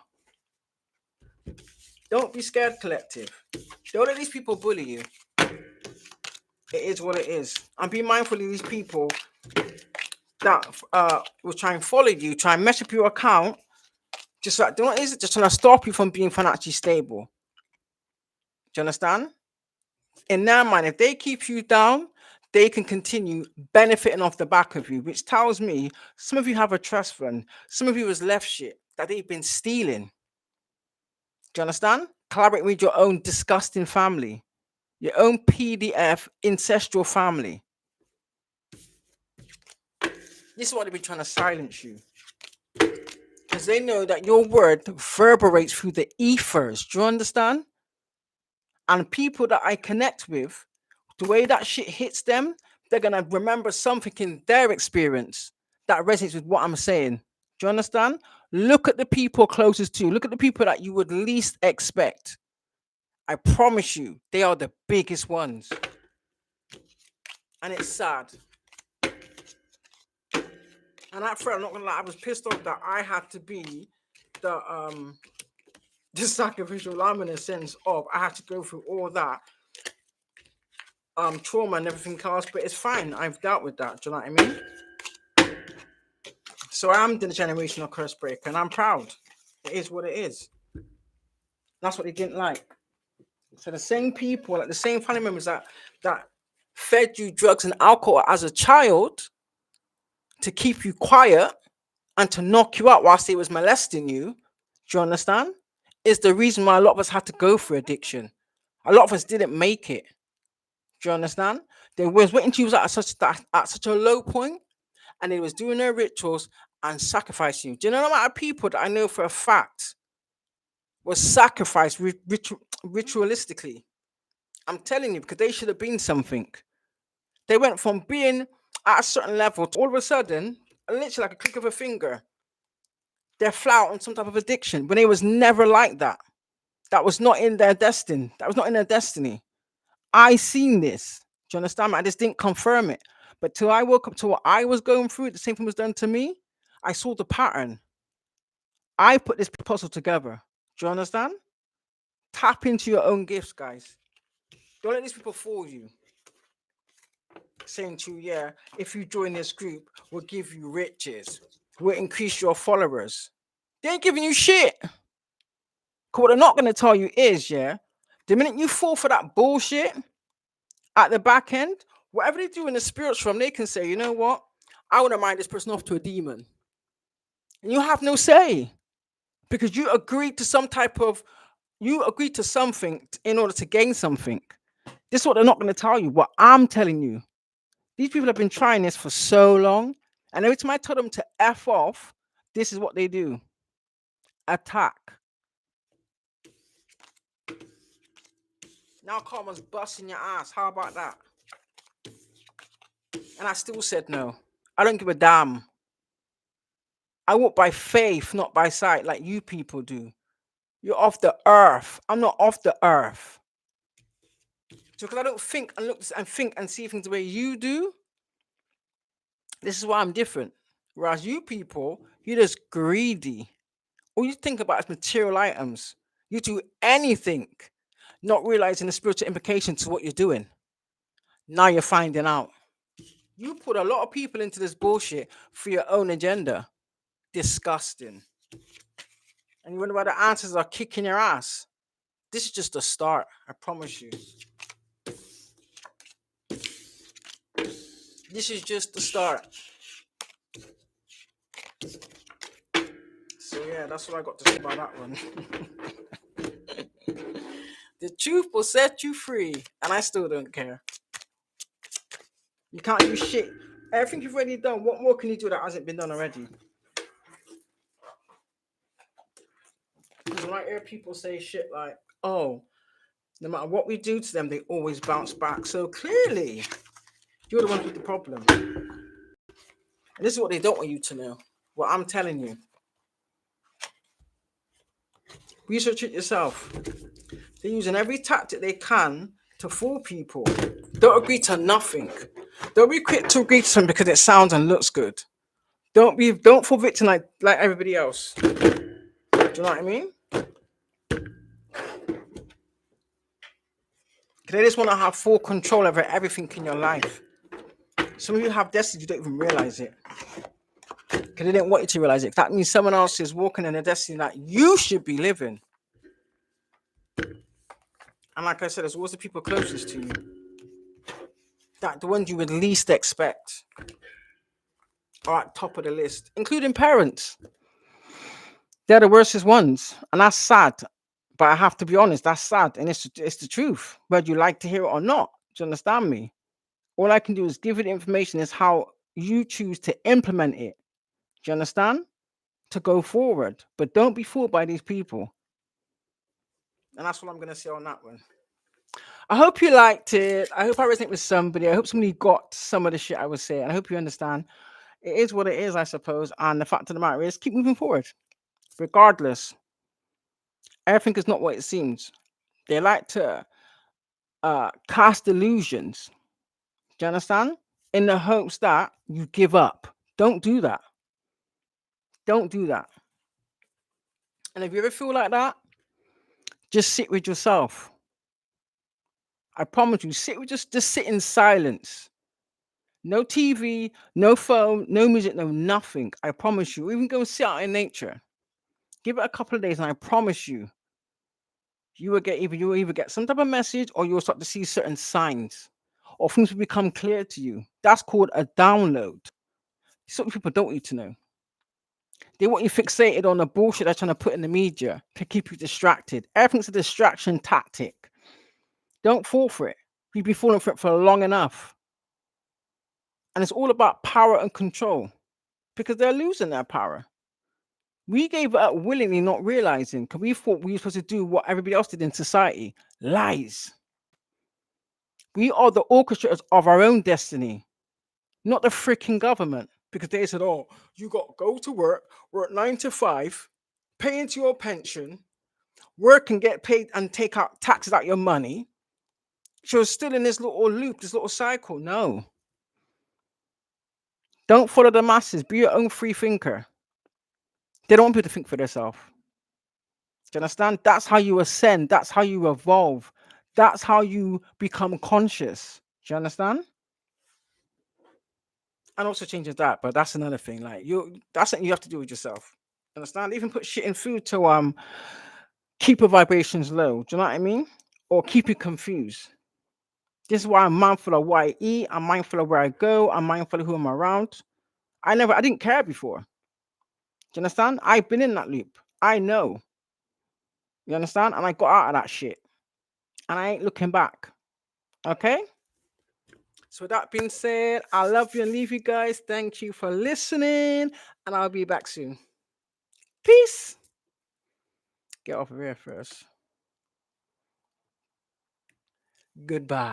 [SPEAKER 1] Don't be scared, collective. Don't let these people bully you. It is what it is. And be mindful of these people that will try and follow you, try and mess up your account, just like just trying to stop you from being financially stable. Do you understand? In their mind, if they keep you down, they can continue benefiting off the back of you, which tells me some of you have a trust fund, some of you has left shit that they've been stealing. Do you understand? Collaborate with your own disgusting family, your own PDF ancestral family. This is why they've been trying to silence you. Because they know that your word reverberates through the ethers. Do you understand? And people that I connect with, the way that shit hits them, they're going to remember something in their experience that resonates with what I'm saying. Do you understand? Look at the people closest to you. Look at the people that you would least expect. I promise you, they are the biggest ones. And it's sad. And that friend, I'm not gonna lie, I was pissed off that I had to be the sacrificial lamb in a sense of I had to go through all that trauma and everything else, but it's fine. I've dealt with that. Do you know what I mean? So I am the generational curse breaker, and I'm proud. It is what it is. That's what they didn't like. So the same people, like the same family members that fed you drugs and alcohol as a child to keep you quiet and to knock you out whilst they was molesting you, do you understand? Is the reason why a lot of us had to go through addiction. A lot of us didn't make it. Do you understand? They was waiting to use that at such a low point, and they was doing their rituals and sacrificing you. Do you know the amount of people that I know for a fact was sacrificed ritualistically? I'm telling you, because they should have been something. They went from being at a certain level to all of a sudden, literally like a click of a finger, they're flat on some type of addiction when it was never like that. That was not in their destiny. That was not in their destiny. I seen this. Do you understand? I just didn't confirm it. But till I woke up to what I was going through, the same thing was done to me. I saw the pattern. I put this puzzle together. Do you understand? Tap into your own gifts, guys. Don't let these people fool you. Saying to you, yeah, if you join this group, we'll give you riches. We'll increase your followers. They ain't giving you shit. What they're not going to tell you is, yeah, the minute you fall for that bullshit at the back end, whatever they do in the spirits realm, they can say, you know what? I want to mind this person off to a demon. And you have no say because you agreed to something in order to gain something. This is what they're not going to tell you. What I'm telling you. These people have been trying this for so long. And every time I tell them to F off, this is what they do. Attack. Now karma's busting your ass. How about that? And I still said no. I don't give a damn. I walk by faith, not by sight, like you people do. You're off the earth. I'm not off the earth. So because I don't think and look and think and see things the way you do, this is why I'm different. Whereas you people, you're just greedy. All you think about is material items. You do anything, not realizing the spiritual implication to what you're doing. Now you're finding out. You put a lot of people into this bullshit for your own agenda. Disgusting. And you wonder why the answers are kicking your ass. This is just the start, I promise you. This is just the start. So yeah, that's what I got to say about that one. The truth will set you free, and I still don't care. You can't do shit. Everything you've already done, what more can you do that hasn't been done already? When I hear people say shit like, oh, no matter what we do to them, they always bounce back. So clearly, you're the one with the problem. And this is what they don't want you to know. What I'm telling you. Research it yourself. They're using every tactic they can to fool people. Don't agree to nothing. Don't be quick to agree to something because it sounds and looks good. Don't fall victim like everybody else. Do you know what I mean? They just want to have full control over everything in your life. Some of you have destiny, you don't even realize it. Because they didn't want you to realize it. That means someone else is walking in a destiny that you should be living. And like I said, there's always the people closest to you. That the ones you would least expect are at top of the list, including parents. They're the worstest ones. And that's sad. But I have to be honest, that's sad. And it's the truth, whether you like to hear it or not. Do you understand me? All I can do is give you the information is how you choose to implement it. Do you understand? To go forward. But don't be fooled by these people. And that's what I'm going to say on that one. I hope you liked it. I hope I resonate with somebody. I hope somebody got some of the shit I was saying. I hope you understand. It is what it is, I suppose. And the fact of the matter is, keep moving forward. Regardless, everything is not what it seems. They like to cast illusions. Do you understand? In the hopes that you give up. Don't do that. Don't do that. And if you ever feel like that, just sit with yourself. I promise you, just sit in silence. No TV, no phone, no music, no nothing. I promise you. Even go sit out in nature. Give it a couple of days, and I promise you, You will either get some type of message, or you'll start to see certain signs, or things will become clear to you. That's called a download. Certain people don't need to know. They want you fixated on the bullshit they're trying to put in the media to keep you distracted. Everything's a distraction tactic. Don't fall for it. You've been falling for it for long enough. And it's all about power and control, because they're losing their power. We gave it up willingly, not realizing, because we thought we were supposed to do what everybody else did in society. Lies. We are the orchestrators of our own destiny, not the freaking government. Because they said, oh, you got to go to work 9 to 5, pay into your pension, work and get paid and take out taxes out your money. So you're still in this little loop, this little cycle. No. Don't follow the masses. Be your own free thinker. They don't want people to think for themselves. Do you understand? That's how you ascend. That's how you evolve. That's how you become conscious. Do you understand? And also changes that, but that's another thing. Like that's something you have to do with yourself. Understand? Even put shit in food to keep your vibrations low. Do you know what I mean? Or keep you confused. This is why I'm mindful of what I eat. I'm mindful of where I go. I'm mindful of who I'm around. I didn't care before. Do you understand? I've been in that loop. I know. You understand? And I got out of that shit. And I ain't looking back. Okay? So with that being said, I love you and leave you guys. Thank you for listening. And I'll be back soon. Peace. Get off of here first. Goodbye.